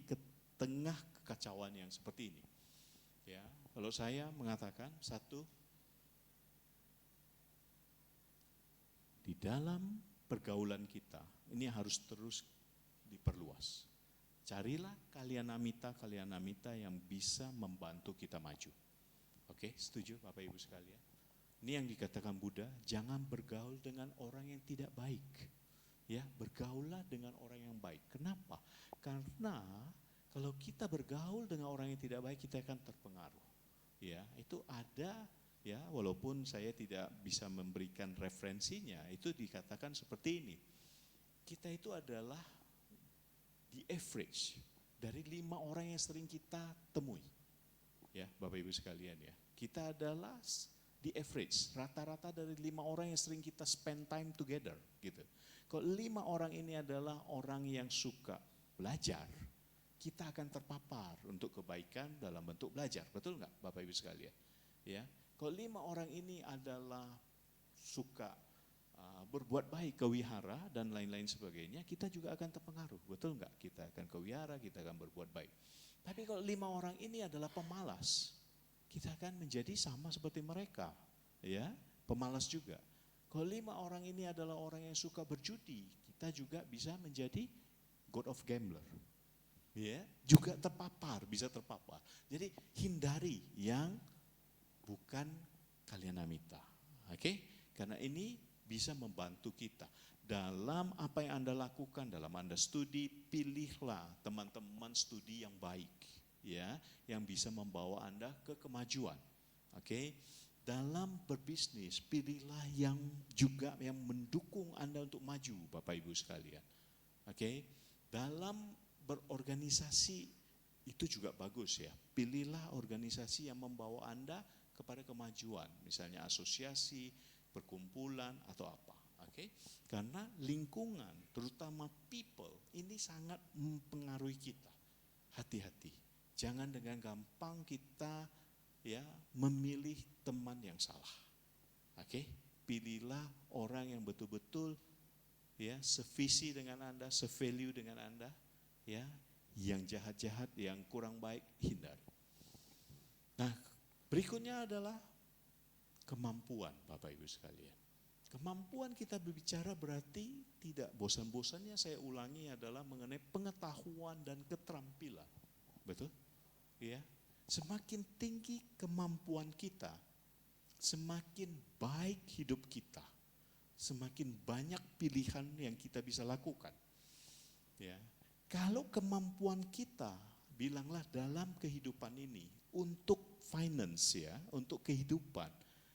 tengah kekacauan yang seperti ini. Ya, kalau saya mengatakan satu, di dalam pergaulan kita ini harus terus diperluas. Carilah kalian-namita yang bisa membantu kita maju. Oke, setuju Bapak Ibu sekalian? Ini yang dikatakan Buddha, jangan bergaul dengan orang yang tidak baik. Ya, bergaullah dengan orang yang baik. Kenapa? Karena kalau kita bergaul dengan orang yang tidak baik, kita akan terpengaruh. Ya, itu ada, ya, walaupun saya tidak bisa memberikan referensinya, itu dikatakan seperti ini. Kita itu adalah the average dari 5 orang yang sering kita temui. Ya, Bapak Ibu sekalian ya. Kita adalah the average, rata-rata dari 5 orang yang sering kita spend time together gitu. Kalau 5 orang ini adalah orang yang suka belajar, kita akan terpapar untuk kebaikan dalam bentuk belajar. Betul nggak Bapak Ibu sekalian? Ya. Kalau 5 orang ini adalah suka berbuat baik ke wihara dan lain-lain sebagainya, kita juga akan terpengaruh. Betul nggak? Kita akan ke wihara, kita akan berbuat baik. Tapi kalau 5 orang ini adalah pemalas, kita akan menjadi sama seperti mereka, ya, pemalas juga. Kalau 5 orang ini adalah orang yang suka berjudi, kita juga bisa menjadi god of gambler, ya, juga terpapar, bisa terpapar. Jadi hindari yang bukan kalianamita, oke? Karena ini bisa membantu kita dalam apa yang Anda lakukan, dalam Anda studi, pilihlah teman-teman studi yang baik, ya, yang bisa membawa Anda ke kemajuan. Oke? Dalam berbisnis, pilihlah yang juga yang mendukung Anda untuk maju, Bapak Ibu sekalian. Oke? Dalam berorganisasi itu juga bagus ya. Pilihlah organisasi yang membawa Anda kepada kemajuan, misalnya asosiasi, perkumpulan atau apa. Oke? Karena lingkungan, terutama people, ini sangat mempengaruhi kita. Hati-hati. Jangan dengan gampang kita ya memilih teman yang salah. Oke? Pilihlah orang yang betul-betul ya sevisi dengan Anda, sevalue dengan Anda, ya. Yang jahat-jahat, yang kurang baik hindari. Nah, berikutnya adalah kemampuan Bapak Ibu sekalian. Kemampuan kita berbicara berarti tidak bosan-bosannya saya ulangi adalah mengenai pengetahuan dan keterampilan. Betul? Ya. Semakin tinggi kemampuan kita, semakin baik hidup kita. Semakin banyak pilihan yang kita bisa lakukan. Ya. Kalau kemampuan kita, bilanglah dalam kehidupan ini untuk finance ya, untuk kehidupan.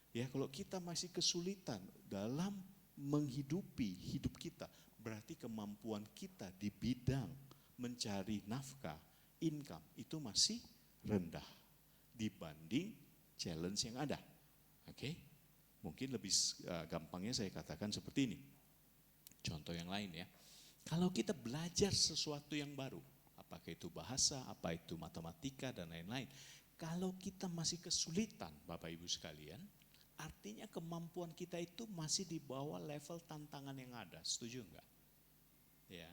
Ya, kalau kita masih kesulitan dalam menghidupi hidup kita, berarti kemampuan kita di bidang mencari nafkah, income itu masih rendah dibanding challenge yang ada. Oke? Mungkin lebih gampangnya saya katakan seperti ini. Contoh yang lain ya. Kalau kita belajar sesuatu yang baru, apakah itu bahasa, apa itu matematika dan lain-lain. Kalau kita masih kesulitan Bapak Ibu sekalian, artinya kemampuan kita itu masih di bawah level tantangan yang ada. Setuju enggak? Ya.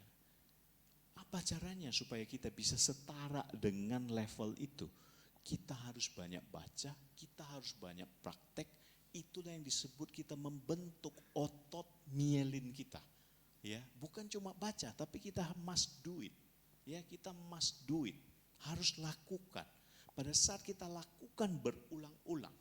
Apa caranya supaya kita bisa setara dengan level itu? Kita harus banyak baca, kita harus banyak praktek. Itulah yang disebut kita membentuk otot mielin kita. Ya, bukan cuma baca, tapi kita must do it. Ya, kita must do it. Harus lakukan. Pada saat kita lakukan berulang-ulang,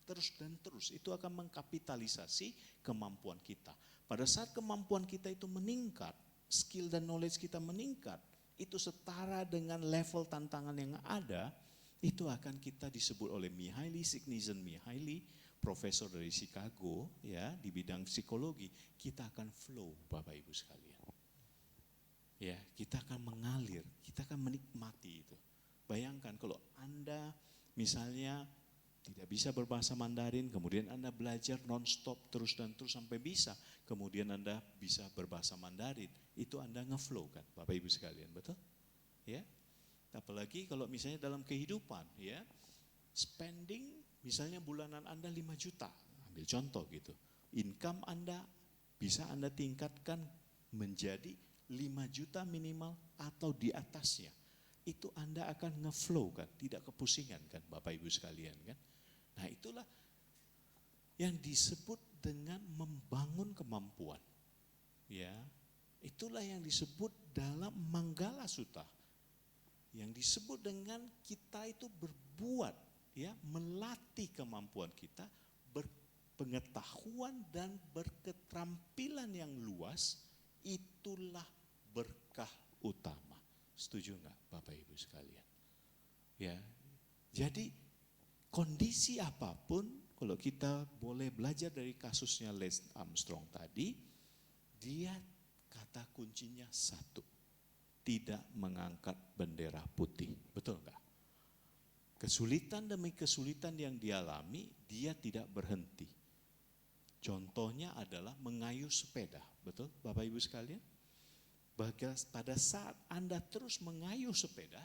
terus dan terus, itu akan mengkapitalisasi kemampuan kita. Pada saat kemampuan kita itu meningkat, skill dan knowledge kita meningkat, itu setara dengan level tantangan yang ada, itu akan kita disebut oleh Mihaly Csikszentmihalyi, profesor dari Chicago ya di bidang psikologi, kita akan flow Bapak Ibu sekalian. Ya, kita akan mengalir, kita akan menikmati itu. Bayangkan kalau Anda misalnya tidak bisa berbahasa Mandarin, kemudian Anda belajar non-stop terus dan terus sampai bisa, kemudian Anda bisa berbahasa Mandarin, itu Anda ngeflow kan Bapak Ibu sekalian, betul? Ya. Apalagi kalau misalnya dalam kehidupan ya, spending misalnya bulanan Anda 5 juta, ambil contoh gitu. Income Anda bisa Anda tingkatkan menjadi 5 juta minimal atau di atasnya. Itu Anda akan ngeflow kan, tidak kepusingan kan Bapak Ibu sekalian kan. Nah itulah yang disebut dengan membangun kemampuan. Ya, itulah yang disebut dalam Manggala Sutta yang disebut dengan kita itu berbuat, ya, melatih kemampuan kita, berpengetahuan dan berketerampilan yang luas, itulah berkah utama. Setuju nggak Bapak Ibu sekalian? Ya, jadi kondisi apapun, kalau kita boleh belajar dari kasusnya Lance Armstrong tadi, dia kata kuncinya satu, tidak mengangkat bendera putih. Betul nggak? Kesulitan demi kesulitan yang dialami, dia tidak berhenti. Contohnya adalah mengayuh sepeda, betul Bapak Ibu sekalian? Pada saat Anda terus mengayuh sepeda,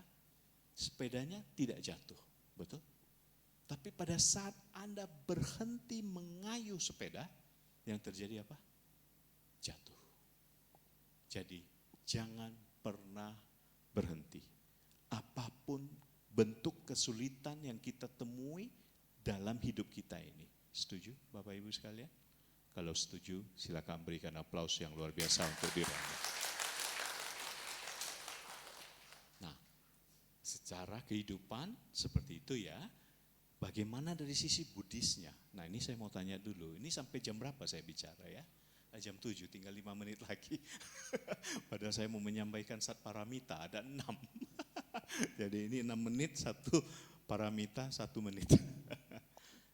sepedanya tidak jatuh, betul? Tapi pada saat Anda berhenti mengayuh sepeda, yang terjadi apa? Jatuh. Jadi jangan pernah berhenti. Apapun bentuk kesulitan yang kita temui dalam hidup kita ini. Setuju Bapak Ibu sekalian? Kalau setuju, silakan berikan aplaus yang luar biasa untuk diri Anda. Nah, secara kehidupan seperti itu ya. Bagaimana dari sisi Buddhisnya? Nah, ini saya mau tanya dulu. Ini sampai jam berapa saya bicara ya? Jam 7, tinggal 5 menit lagi. Padahal saya mau menyampaikan sat paramita, ada 6. Jadi ini 6 menit, 1 paramita, 1 menit.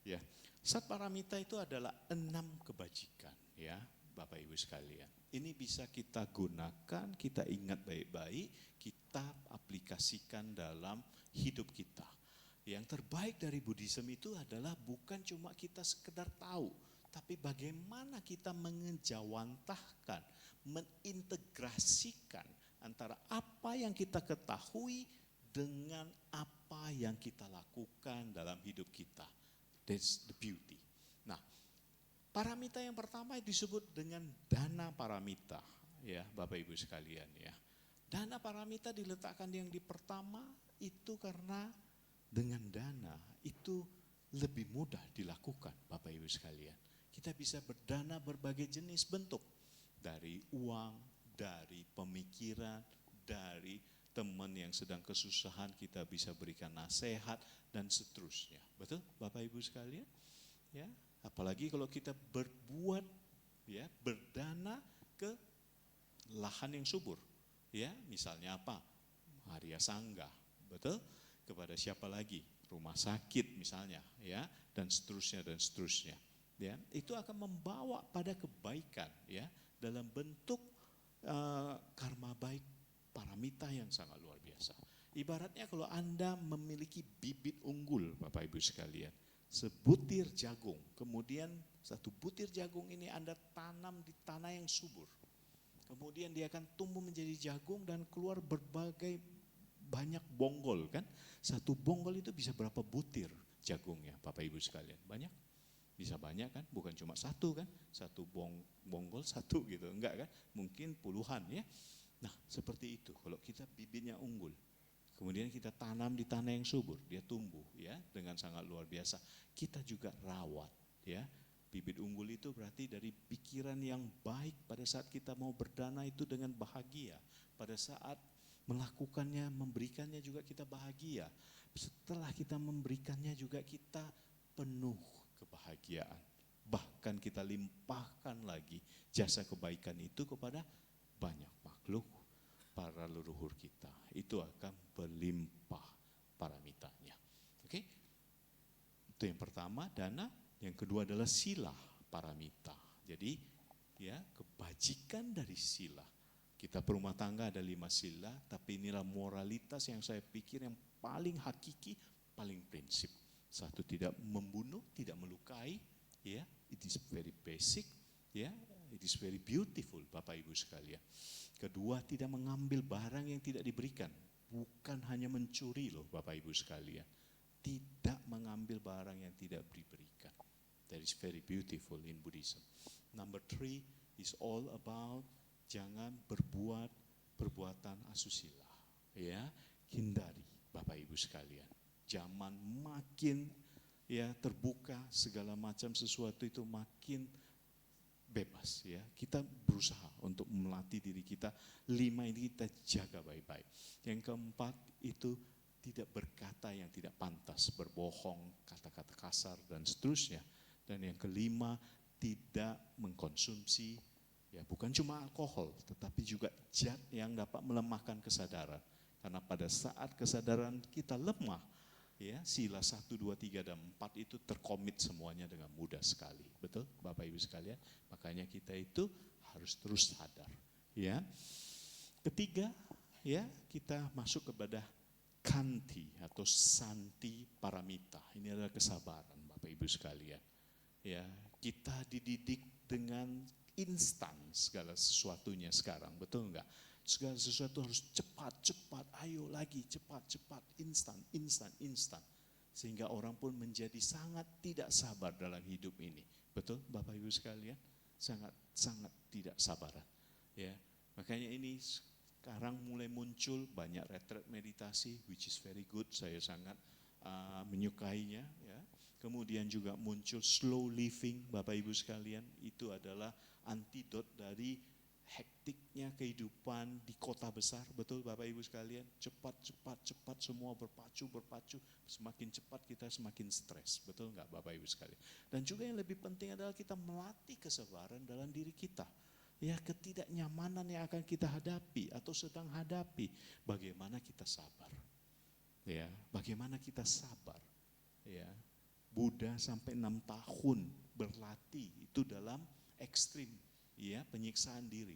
Ya, sat paramita itu adalah 6 kebajikan ya Bapak Ibu sekalian. Ini bisa kita gunakan, kita ingat baik-baik, kita aplikasikan dalam hidup kita. Yang terbaik dari Buddhism itu adalah bukan cuma kita sekedar tahu, tapi bagaimana kita mengejawantahkan, mengintegrasikan antara apa yang kita ketahui dengan apa yang kita lakukan dalam hidup kita. That's the beauty. Nah, paramita yang pertama disebut dengan dana paramita, ya Bapak Ibu sekalian ya. Dana paramita diletakkan yang di pertama itu karena dengan dana itu lebih mudah dilakukan Bapak Ibu sekalian. Kita bisa berdana berbagai jenis bentuk. Dari uang, dari pemikiran, dari teman yang sedang kesusahan kita bisa berikan nasihat dan seterusnya. Betul Bapak Ibu sekalian? Ya, apalagi kalau kita berbuat ya, berdana ke lahan yang subur. Ya, misalnya apa? Maria Sangga, betul? Kepada siapa lagi? Rumah sakit misalnya, ya, dan seterusnya dan seterusnya. Ya, itu akan membawa pada kebaikan, ya, dalam bentuk karma baik paramita yang sangat luar biasa. Ibaratnya kalau Anda memiliki bibit unggul, Bapak Ibu sekalian, sebutir jagung, kemudian satu butir jagung ini Anda tanam di tanah yang subur. Kemudian dia akan tumbuh menjadi jagung dan keluar berbagai banyak bonggol kan. Satu bonggol itu bisa berapa butir jagungnya Bapak Ibu sekalian? Banyak? Bisa banyak kan? Bukan cuma satu kan? Satu bonggol satu gitu, enggak kan? Mungkin puluhan ya. Nah seperti itu kalau kita bibitnya unggul. Kemudian kita tanam di tanah yang subur, dia tumbuh ya dengan sangat luar biasa. Kita juga rawat ya. Bibit unggul itu berarti dari pikiran yang baik pada saat kita mau berdana itu dengan bahagia. Pada saat melakukannya, memberikannya juga kita bahagia. Setelah kita memberikannya juga kita penuh kebahagiaan. Bahkan kita limpahkan lagi jasa kebaikan itu kepada banyak makhluk, para leluhur kita. Itu akan berlimpah paramitanya. Oke? Itu yang pertama, dana. Yang kedua adalah sila paramita. Jadi ya, kebajikan dari sila. Kita berumah tangga ada 5 sila, tapi inilah moralitas yang saya pikir yang paling hakiki, paling prinsip. Satu, tidak membunuh, tidak melukai, ya, it is very basic, ya, it is very beautiful Bapak Ibu sekalian. Kedua, tidak mengambil barang yang tidak diberikan, bukan hanya mencuri loh Bapak Ibu sekalian. Tidak mengambil barang yang tidak diberikan. That is very beautiful in Buddhism. Number 3 is all about jangan berbuat perbuatan asusila, ya, hindari Bapak Ibu sekalian. Zaman makin ya terbuka, segala macam sesuatu itu makin bebas ya. Kita berusaha untuk melatih diri kita. 5 ini kita jaga baik-baik. Yang keempat itu tidak berkata yang tidak pantas, berbohong, kata-kata kasar dan seterusnya. Dan yang kelima, tidak mengkonsumsi ya bukan cuma alkohol, tetapi juga zat yang dapat melemahkan kesadaran. Karena pada saat kesadaran kita lemah, ya sila 1, 2, 3, dan 4 itu terkomit semuanya dengan mudah sekali. Betul Bapak Ibu sekalian? Makanya kita itu harus terus sadar. Ya. Ketiga, ya kita masuk kepada kanti atau santi paramita. Ini adalah kesabaran Bapak Ibu sekalian. Ya, kita dididik dengan instan segala sesuatunya sekarang, betul enggak? Segala sesuatu harus cepat, ayo lagi, cepat, instan. Sehingga orang pun menjadi sangat tidak sabar dalam hidup ini. Betul Bapak Ibu sekalian? Sangat tidak sabaran. Ya, makanya ini sekarang mulai muncul banyak retret meditasi, which is very good, saya sangat menyukainya. Ya. Kemudian juga muncul slow living, Bapak Ibu sekalian, itu adalah antidot dari hektiknya kehidupan di kota besar, betul Bapak Ibu sekalian, cepat, semua berpacu, semakin cepat kita semakin stres, betul enggak Bapak Ibu sekalian. Dan juga yang lebih penting adalah kita melatih kesabaran dalam diri kita. Ya, ketidaknyamanan yang akan kita hadapi atau sedang hadapi, bagaimana kita sabar. Ya, bagaimana kita sabar. Ya, Buddha sampai 6 tahun berlatih itu dalam ekstrim, ya penyiksaan diri.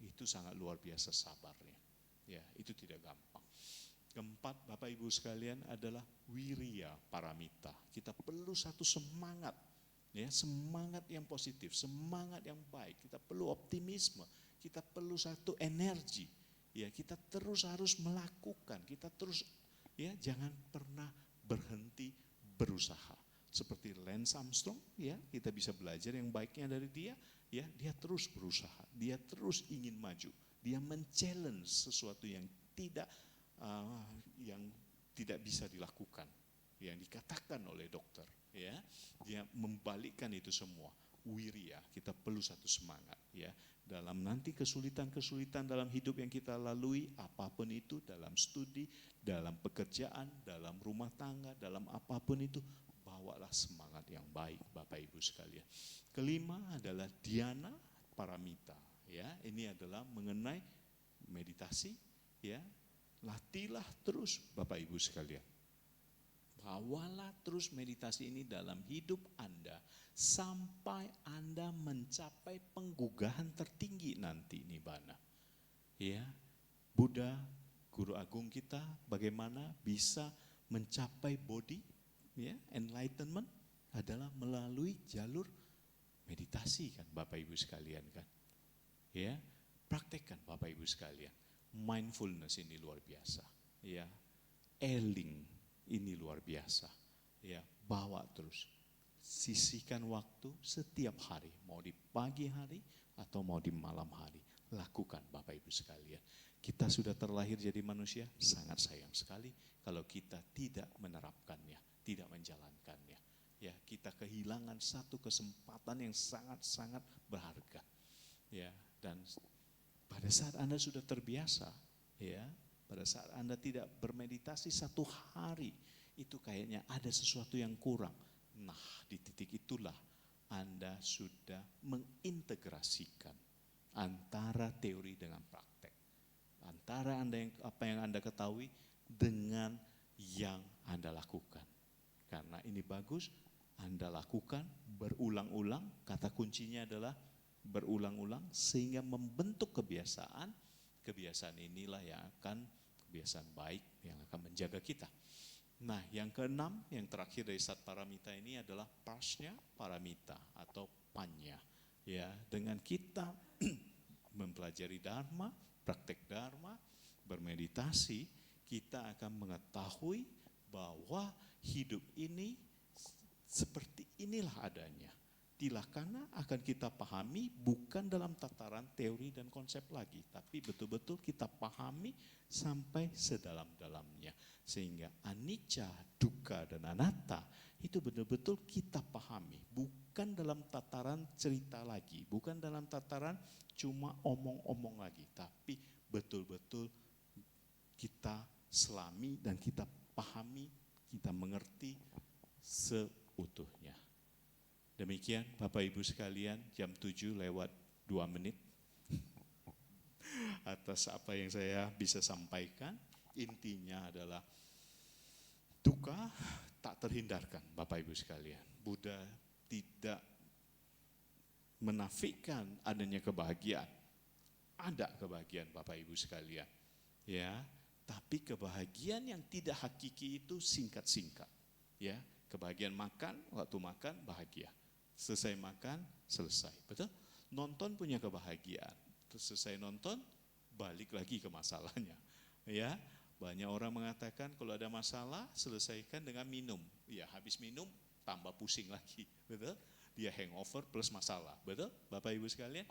Itu sangat luar biasa sabarnya. Ya, itu tidak gampang. Keempat, Bapak Ibu sekalian, adalah wirya paramita. Kita perlu satu semangat, ya semangat yang positif, semangat yang baik. Kita perlu optimisme, kita perlu satu energi. Ya, kita terus harus melakukan, kita terus ya jangan pernah berhenti berusaha. Seperti Lance Armstrong, ya kita bisa belajar yang baiknya dari dia. Ya, dia terus berusaha, dia terus ingin maju, dia men-challenge sesuatu yang tidak bisa dilakukan, yang dikatakan oleh dokter. Ya, dia membalikkan itu semua. Wirya, kita perlu satu semangat. Ya, dalam nanti kesulitan-kesulitan dalam hidup yang kita lalui, apapun itu, dalam studi, dalam pekerjaan, dalam rumah tangga, dalam apapun itu, bawalah semangat yang baik Bapak Ibu sekalian. Kelima adalah dhyana paramita. Ya, ini adalah mengenai meditasi. Ya, latihlah terus Bapak Ibu sekalian. Bawalah terus meditasi ini dalam hidup Anda sampai Anda mencapai penggugahan tertinggi nanti nibbana. Ya, Buddha, guru agung kita, bagaimana bisa mencapai body, ya, enlightenment adalah melalui jalur meditasi kan Bapak Ibu sekalian kan. Ya, praktekkan Bapak Ibu sekalian. Mindfulness ini luar biasa. Ya, eling ini luar biasa. Ya, bawa terus. Sisihkan waktu setiap hari, mau di pagi hari atau mau di malam hari. Lakukan Bapak Ibu sekalian. Kita sudah terlahir jadi manusia, sangat sayang sekali kalau kita tidak menerapkannya, tidak menjalankannya. Ya, kita kehilangan satu kesempatan yang sangat-sangat berharga. Ya, dan pada saat Anda sudah terbiasa, ya, pada saat Anda tidak bermeditasi 1 hari, itu kayaknya ada sesuatu yang kurang. Nah, di titik itulah Anda sudah mengintegrasikan antara teori dengan praktek. Antara apa yang Anda ketahui dengan yang Anda lakukan. Karena ini bagus, Anda lakukan berulang-ulang, kata kuncinya adalah berulang-ulang sehingga membentuk kebiasaan. Kebiasaan inilah yang akan, kebiasaan baik yang akan menjaga kita. Nah, yang keenam, yang terakhir dari sat paramita ini adalah prajna paramita atau panya. Ya, dengan kita mempelajari dharma, praktek dharma, bermeditasi, kita akan mengetahui bahwa hidup ini seperti inilah adanya. Tilakana akan kita pahami bukan dalam tataran teori dan konsep lagi, tapi betul-betul kita pahami sampai sedalam-dalamnya. Sehingga anicca, dukkha, dan anatta itu betul-betul kita pahami, bukan bukan dalam tataran cerita lagi, bukan dalam tataran cuma omong-omong lagi, tapi betul-betul kita selami dan kita pahami, kita mengerti seutuhnya. Demikian Bapak Ibu sekalian, jam 7 lewat 2 menit. Atas apa yang saya bisa sampaikan, intinya adalah duka tak terhindarkan Bapak Ibu sekalian. Buddha tidak menafikan adanya kebahagiaan. Ada kebahagiaan Bapak Ibu sekalian. Ya, tapi kebahagiaan yang tidak hakiki itu singkat-singkat. Ya, kebahagiaan makan, waktu makan bahagia. Selesai makan, selesai. Betul? Nonton punya kebahagiaan. Terus selesai nonton, balik lagi ke masalahnya. Ya, banyak orang mengatakan kalau ada masalah selesaikan dengan minum. Ya, habis minum tambah pusing lagi. Betul? Dia hangover plus masalah. Betul? Bapak Ibu sekalian,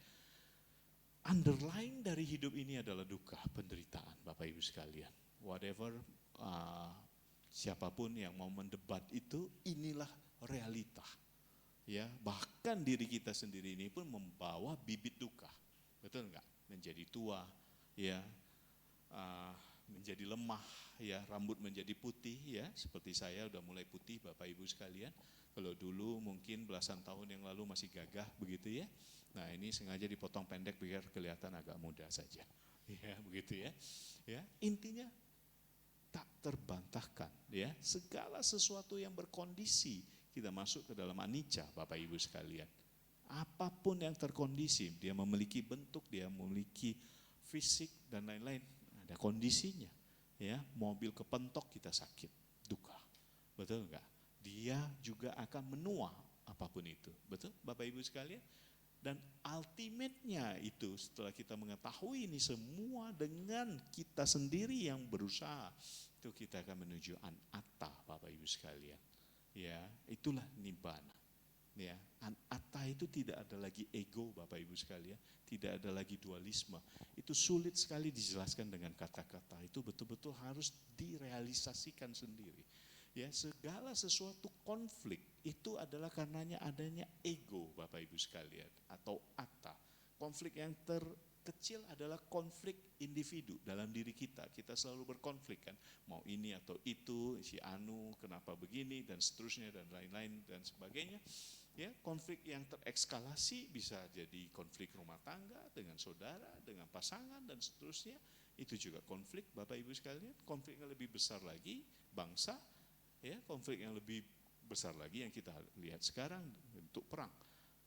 underlying dari hidup ini adalah duka, penderitaan Bapak Ibu sekalian. Whatever siapapun yang mau mendebat itu, inilah realita. Ya, bahkan diri kita sendiri ini pun membawa bibit duka. Betul enggak? Menjadi tua, ya, menjadi lemah, ya, rambut menjadi putih, ya, seperti saya udah mulai putih Bapak Ibu sekalian. Kalau dulu mungkin belasan tahun yang lalu masih gagah begitu ya. Nah, ini sengaja dipotong pendek biar kelihatan agak muda saja. Ya, begitu ya. Ya, intinya tak terbantahkan, ya. Segala sesuatu yang berkondisi kita masuk ke dalam anicca Bapak Ibu sekalian. Apapun yang terkondisi, dia memiliki bentuk, dia memiliki fisik dan lain-lain, ada kondisinya. Ya, mobil kepentok kita sakit, duka. Betul enggak? Dia juga akan menua apapun itu. Betul Bapak Ibu sekalian? Dan ultimate-nya itu setelah kita mengetahui ini semua dengan kita sendiri yang berusaha, itu kita akan menuju anatta Bapak Ibu sekalian. Ya, itulah nibbana. Ya, anatta itu tidak ada lagi ego Bapak Ibu sekalian, tidak ada lagi dualisme. Itu sulit sekali dijelaskan dengan kata-kata. Itu betul-betul harus direalisasikan sendiri. Ya, segala sesuatu konflik itu adalah karenanya adanya ego Bapak Ibu sekalian atau atta. Konflik yang terkecil adalah konflik individu dalam diri kita. Kita selalu berkonflik kan, mau ini atau itu, si anu kenapa begini dan seterusnya dan lain-lain dan sebagainya. Ya, konflik yang terekskalasi bisa jadi konflik rumah tangga dengan saudara, dengan pasangan dan seterusnya. Itu juga konflik Bapak Ibu sekalian. Konflik yang lebih besar lagi, bangsa. Ya, konflik yang lebih besar lagi yang kita lihat sekarang bentuk perang.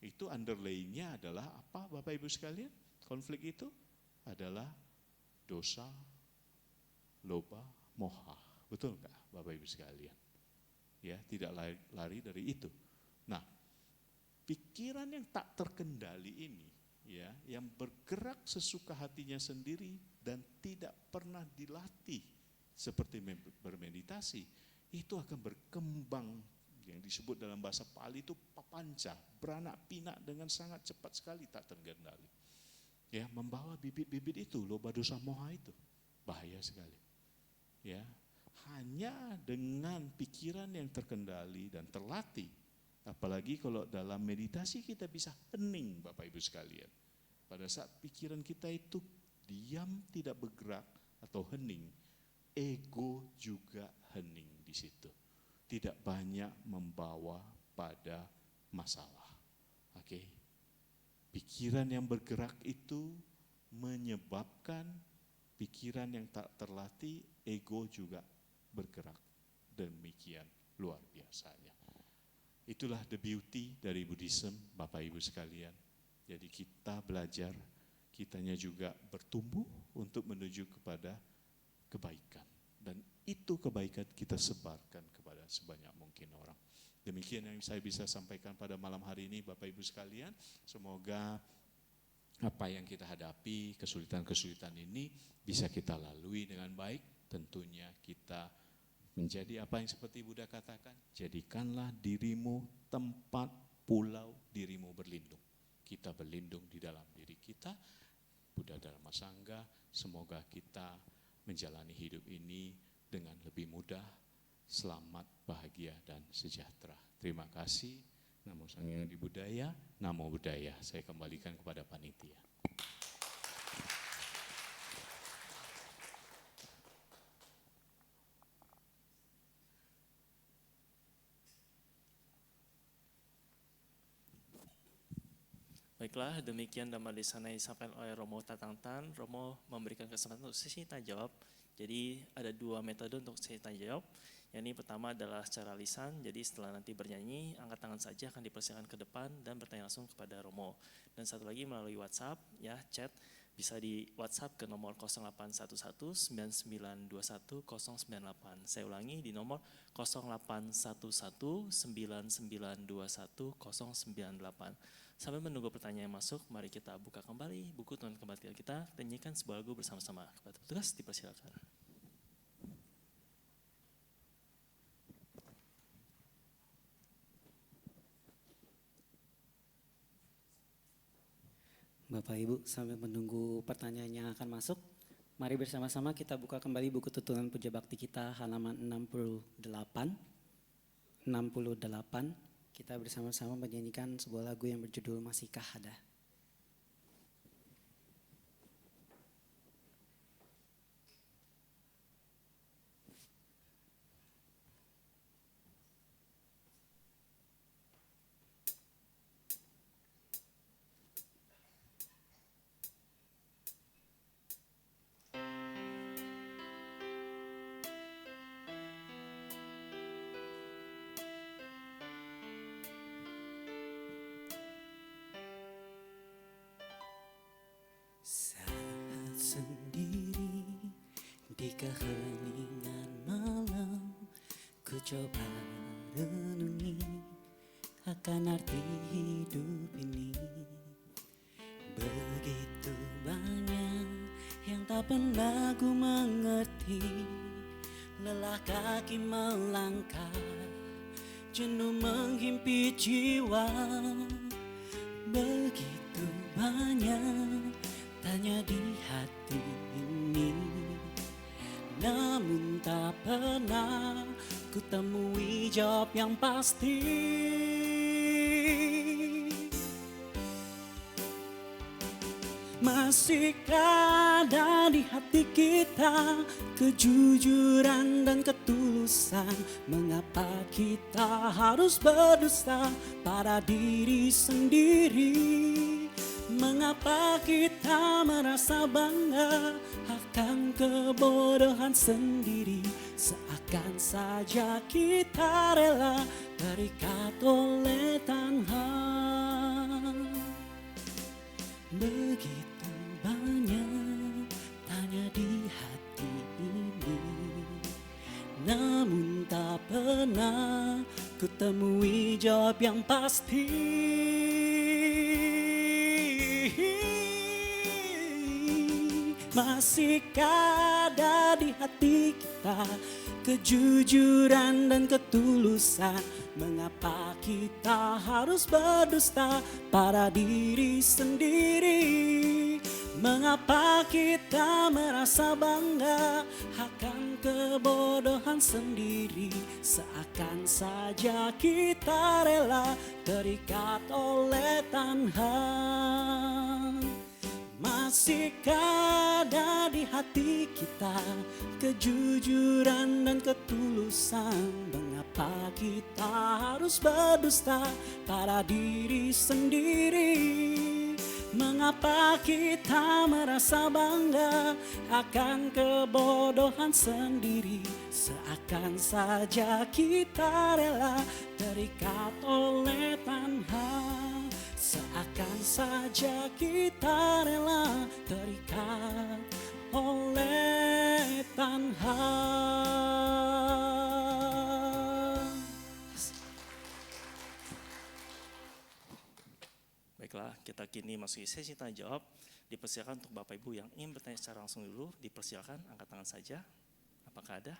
Itu underlying-nya adalah apa Bapak Ibu sekalian? Konflik itu adalah dosa, loba, moha. Betul enggak Bapak Ibu sekalian? Ya, tidak lari dari itu. Nah, pikiran yang tak terkendali ini, ya, yang bergerak sesuka hatinya sendiri dan tidak pernah dilatih seperti bermeditasi, itu akan berkembang yang disebut dalam bahasa Pali itu papanca, beranak pinak dengan sangat cepat sekali tak terkendali. Ya, membawa bibit-bibit itu, loba dosa moha itu bahaya sekali. Ya, hanya dengan pikiran yang terkendali dan terlatih. Apalagi kalau dalam meditasi kita bisa hening Bapak Ibu sekalian. Pada saat pikiran kita itu diam tidak bergerak atau hening, ego juga hening di situ. Tidak banyak membawa pada masalah. Oke. Pikiran yang bergerak itu menyebabkan pikiran yang tak terlatih, ego juga bergerak. Demikian luar biasanya. Itulah the beauty dari Buddhism, Bapak Ibu sekalian. Jadi kita belajar, kitanya juga bertumbuh untuk menuju kepada kebaikan. Dan itu kebaikan kita sebarkan kepada sebanyak mungkin orang. Demikian yang saya bisa sampaikan pada malam hari ini Bapak Ibu sekalian. Semoga apa yang kita hadapi, kesulitan-kesulitan ini bisa kita lalui dengan baik. Tentunya kita menjadi apa yang seperti Buddha katakan, jadikanlah dirimu tempat pulau dirimu berlindung. Kita berlindung di dalam diri kita, Buddha Dharma Sangha, semoga kita menjalani hidup ini dengan lebih mudah, selamat, bahagia, dan sejahtera. Terima kasih. Namo Sang Hyang Adi Budaya, Namo Buddhaya. Saya kembalikan kepada panitia. Baiklah, demikian Dhamma Desana yang disampaikan oleh Romo Tatangtan. Romo memberikan kesempatan untuk sesi tanya jawab. Jadi ada 2 metode untuk sesi tanya jawab. Yang ini pertama adalah secara lisan, jadi setelah nanti bernyanyi, angkat tangan saja akan dipersilakan ke depan dan bertanya langsung kepada Romo. Dan satu lagi melalui WhatsApp, ya chat, bisa di WhatsApp ke nomor 0811 9921 098. Saya ulangi di nomor 0811 9921 098. Sambil menunggu pertanyaan yang masuk, mari kita buka kembali buku tuntunan kebaktian kita, nyanyikan sebuah lagu bersama-sama. Kepada petugas dipersilakan. Bapak Ibu, sambil menunggu pertanyaan yang akan masuk, mari bersama-sama kita buka kembali buku tuntunan Puja Bakti kita halaman 68. Kita bersama-sama menyanyikan sebuah lagu yang berjudul Masihkah Ada. Saat sendiri di keheningan malam, ku coba renungi akan arti hidup ini. Begitu banyak yang tak pernah ku mengerti, lelah kaki melangkah, jenuh menghimpit jiwa. Begitu banyak tanya di hati ini, namun tak pernah ku temui jawab yang pasti. Masihkah ada di hati kita kejujuran dan ketulusan? Mengapa kita harus berdusta pada diri sendiri? Mengapa kita merasa bangga akan kebodohan sendiri? Seakan saja kita rela terikat oleh tanha. Begitu banyak tanya di hati ini, namun tak pernah ku temui jawab yang pasti. Masihkah ada di hati kita kejujuran dan ketulusan? Mengapa kita harus berdusta pada diri sendiri? Mengapa kita merasa bangga akan kebodohan sendiri? Seakan saja kita rela terikat oleh tanha. Masihkah ada di hati kita kejujuran dan ketulusan? Mengapa kita harus berdusta pada diri sendiri? Mengapa kita merasa bangga akan kebodohan sendiri? Seakan saja kita rela terikat oleh tanha. Seakan saja kita rela terikat oleh tanha. Baiklah, kita kini masuki sesi tanya jawab. Dipersilakan untuk Bapak Ibu yang ingin bertanya secara langsung dulu, dipersilakan angkat tangan saja. Apakah ada?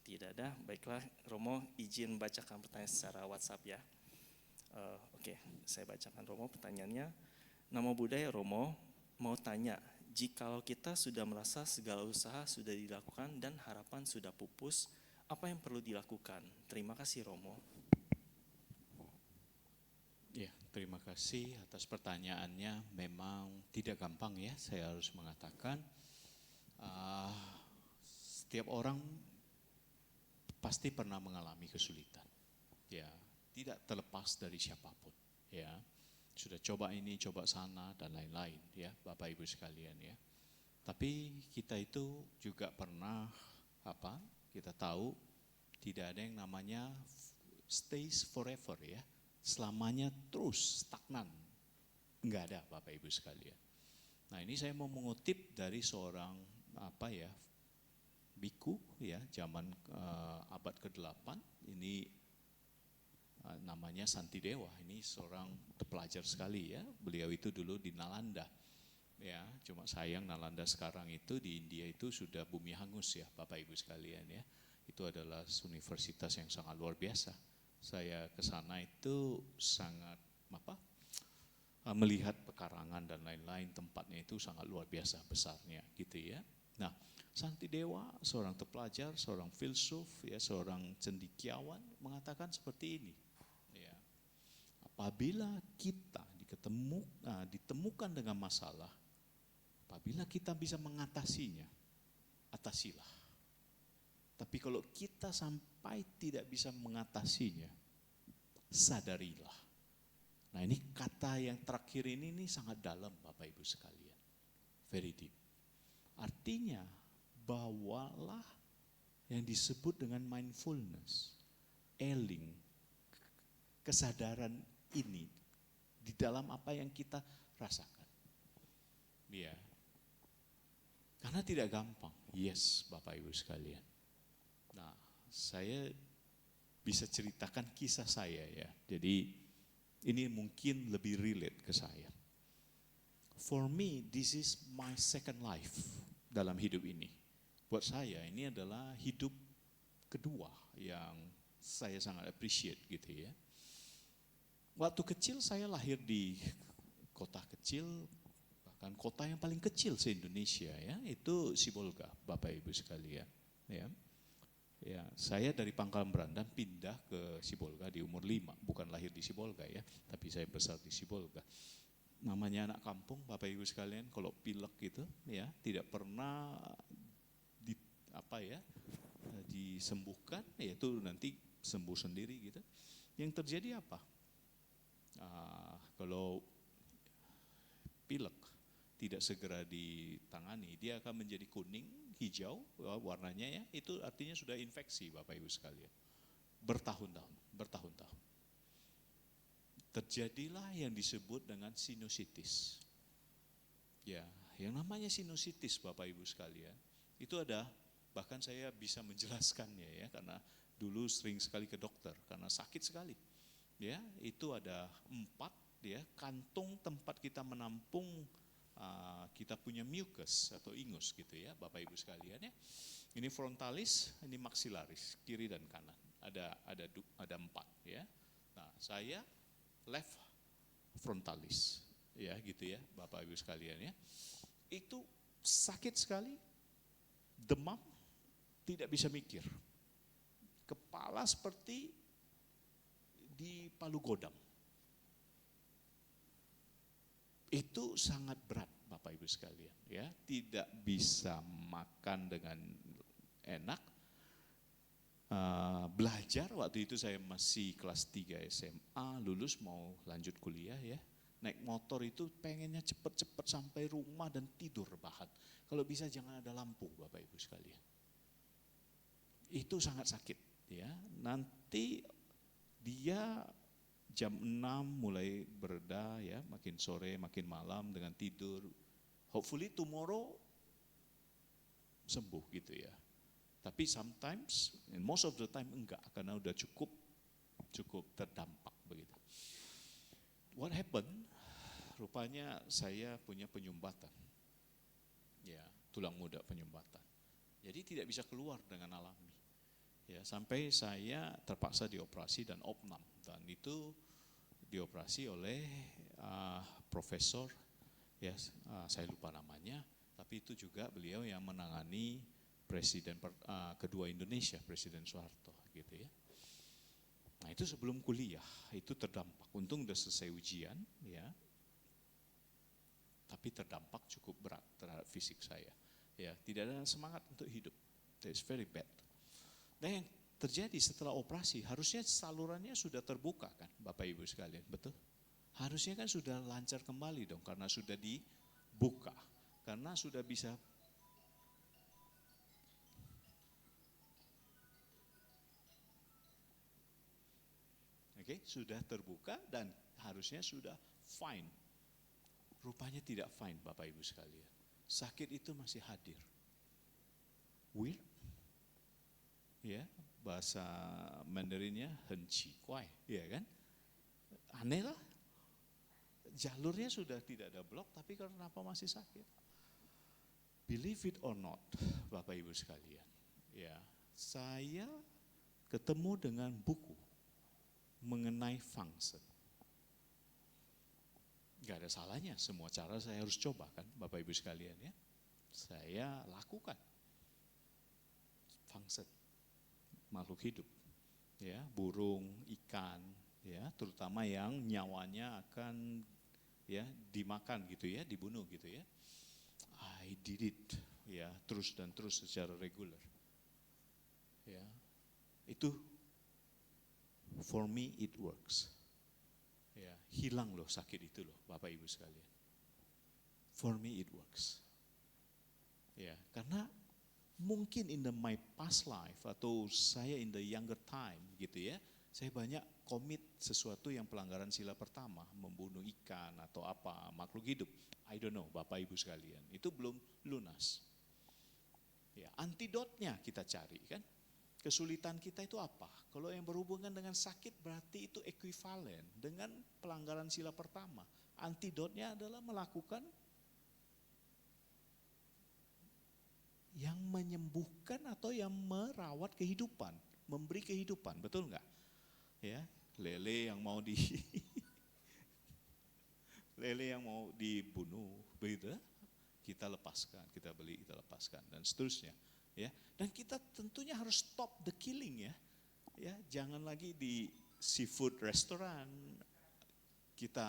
Tidak ada. Baiklah, Romo izin bacakan pertanyaan secara WhatsApp ya. Oke, saya bacakan Romo pertanyaannya. Namo Buddhaya Romo, mau tanya, jikalau kita sudah merasa segala usaha sudah dilakukan dan harapan sudah pupus, apa yang perlu dilakukan? Terima kasih Romo. terima kasih atas pertanyaannya. Memang tidak gampang ya, saya harus mengatakan. Setiap orang pasti pernah mengalami kesulitan. Ya, tidak terlepas dari siapapun. Ya, sudah coba ini, coba sana dan lain-lain. Ya, Bapak Ibu sekalian ya. Tapi kita itu juga pernah kita tahu tidak ada yang namanya stays forever ya. Selamanya terus stagnan. Enggak ada Bapak Ibu sekalian. Nah, ini saya mau mengutip dari seorang biku ya, zaman abad ke-8. Ini namanya Santidewa. Ini seorang pelajar sekali ya. Beliau itu dulu di Nalanda. Ya, cuma sayang Nalanda sekarang itu di India itu sudah bumi hangus ya, Bapak Ibu sekalian ya. Itu adalah universitas yang sangat luar biasa. Saya ke sana itu sangat melihat pekarangan dan lain-lain, tempatnya itu sangat luar biasa besarnya gitu ya. Nah, Santidewa seorang terpelajar, seorang filsuf ya, seorang cendekiawan mengatakan seperti ini. Ya. Apabila kita ditemukan dengan masalah, apabila kita bisa mengatasinya, atasilah. Tapi kalau kita sampai tidak bisa mengatasinya, sadarilah. Nah, ini kata yang terakhir ini sangat dalam Bapak Ibu sekalian. Very deep. Artinya, bawalah yang disebut dengan mindfulness, eling, kesadaran ini di dalam apa yang kita rasakan. Ya. Karena tidak gampang. Yes, Bapak Ibu sekalian. Nah, saya bisa ceritakan kisah saya ya. Jadi ini mungkin lebih relate ke saya. For me, this is my second life dalam hidup ini. Buat saya ini adalah hidup kedua yang saya sangat appreciate gitu ya. Waktu kecil saya lahir di kota kecil, bahkan kota yang paling kecil se-Indonesia ya, itu Sibolga, Bapak Ibu sekalian. Ya. Ya, saya dari Pangkalan Berandan pindah ke Sibolga di umur 5, bukan lahir di Sibolga ya, tapi saya besar di Sibolga. Namanya anak kampung, Bapak Ibu sekalian, kalau pilek gitu ya, tidak pernah disembuhkan, yaitu nanti sembuh sendiri gitu. Yang terjadi apa? Kalau pilek tidak segera ditangani, dia akan menjadi kuning, hijau warnanya ya, itu artinya sudah infeksi Bapak Ibu sekalian. Bertahun-tahun. Terjadilah yang disebut dengan sinusitis. Ya, yang namanya sinusitis Bapak Ibu sekalian, itu ada, bahkan saya bisa menjelaskannya ya, karena dulu sering sekali ke dokter, karena sakit sekali. Ya, itu ada 4 ya, kantung tempat kita menampung kita punya mucus atau ingus gitu ya, Bapak Ibu sekalian ya. Ini frontalis, ini maxillaris, kiri dan kanan. Ada 4 ya. Nah, saya left frontalis ya gitu ya, Bapak Ibu sekalian ya. Itu sakit sekali, demam, tidak bisa mikir. Kepala seperti di palu godam. Itu sangat berat Bapak Ibu sekalian ya, tidak bisa makan dengan enak. Belajar waktu itu saya masih kelas 3 SMA, lulus mau lanjut kuliah ya. Naik motor itu pengennya cepet-cepet sampai rumah dan tidur rebahan. Kalau bisa jangan ada lampu Bapak Ibu sekalian. Itu sangat sakit ya. Nanti dia jam 6 mulai bereda ya, makin sore, makin malam dengan tidur. Hopefully tomorrow sembuh gitu ya. Tapi sometimes, and most of the time enggak, karena udah cukup terdampak begitu. What happened? Rupanya saya punya penyumbatan. Ya, tulang muda penyumbatan. Jadi tidak bisa keluar dengan alami. Ya, sampai saya terpaksa dioperasi dan opnam, dan itu dioperasi oleh profesor ya, saya lupa namanya, tapi itu juga beliau yang menangani presiden kedua Indonesia, Presiden Soeharto gitu ya. Nah itu sebelum kuliah, itu terdampak. Untung udah selesai ujian, ya. Tapi terdampak cukup berat terhadap fisik saya. Ya, tidak ada semangat untuk hidup. That is very bad. Dan yang terjadi setelah operasi, harusnya salurannya sudah terbuka kan, Bapak Ibu sekalian, betul? Harusnya kan sudah lancar kembali dong, karena sudah dibuka. Karena sudah bisa sudah terbuka dan harusnya sudah fine. Rupanya tidak fine Bapak Ibu sekalian. Sakit itu masih hadir. Weird. Ya, bahasa Mandarinnya henci kuai, ya kan? Aneh lah. Jalurnya sudah tidak ada blok, tapi kenapa masih sakit? Believe it or not, Bapak Ibu sekalian. Ya, saya ketemu dengan buku mengenai function. Gak ada salahnya, semua cara saya harus coba kan Bapak Ibu sekalian ya. Saya lakukan function makhluk hidup, ya burung, ikan, ya terutama yang nyawanya akan ya dimakan gitu ya, dibunuh gitu ya. I did it, ya terus dan terus secara reguler, ya itu for me it works. Ya, hilang loh sakit itu loh Bapak Ibu sekalian. For me it works. Ya, karena mungkin in my past life atau saya in the younger time gitu ya, saya banyak komit sesuatu yang pelanggaran sila pertama, membunuh ikan atau apa, makhluk hidup. I don't know Bapak Ibu sekalian, itu belum lunas. Ya, antidotnya kita cari kan. Kesulitan kita itu apa? Kalau yang berhubungan dengan sakit berarti itu ekuivalen dengan pelanggaran sila pertama. Antidotnya adalah melakukan yang menyembuhkan atau yang merawat kehidupan, memberi kehidupan, betul nggak? Ya, lele yang mau lele yang mau dibunuh, begitu? Kita lepaskan, kita beli, kita lepaskan dan seterusnya. Ya, dan kita tentunya harus stop the killing ya. Ya, jangan lagi di seafood restoran kita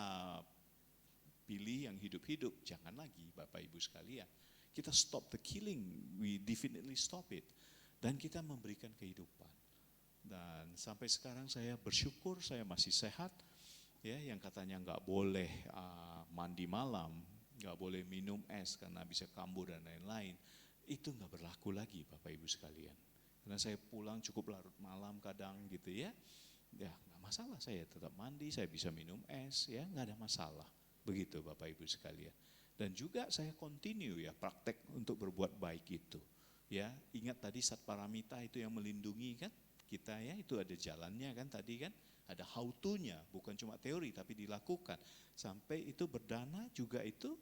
pilih yang hidup-hidup, jangan lagi Bapak Ibu sekalian. Kita stop the killing, we definitely stop it. Dan kita memberikan kehidupan. Dan sampai sekarang saya bersyukur saya masih sehat. Ya, yang katanya nggak boleh mandi malam, nggak boleh minum es karena bisa kambuh dan lain-lain. Itu nggak berlaku lagi Bapak Ibu sekalian. Karena saya pulang cukup larut malam kadang gitu ya. Ya nggak masalah, saya tetap mandi, saya bisa minum es ya, nggak ada masalah. Begitu Bapak Ibu sekalian. Dan juga saya continue ya praktek untuk berbuat baik itu. Ya, ingat tadi Satparamita itu yang melindungi kan kita ya, itu ada jalannya kan tadi kan. Ada how to-nya, bukan cuma teori tapi dilakukan. Sampai itu berdana juga itu.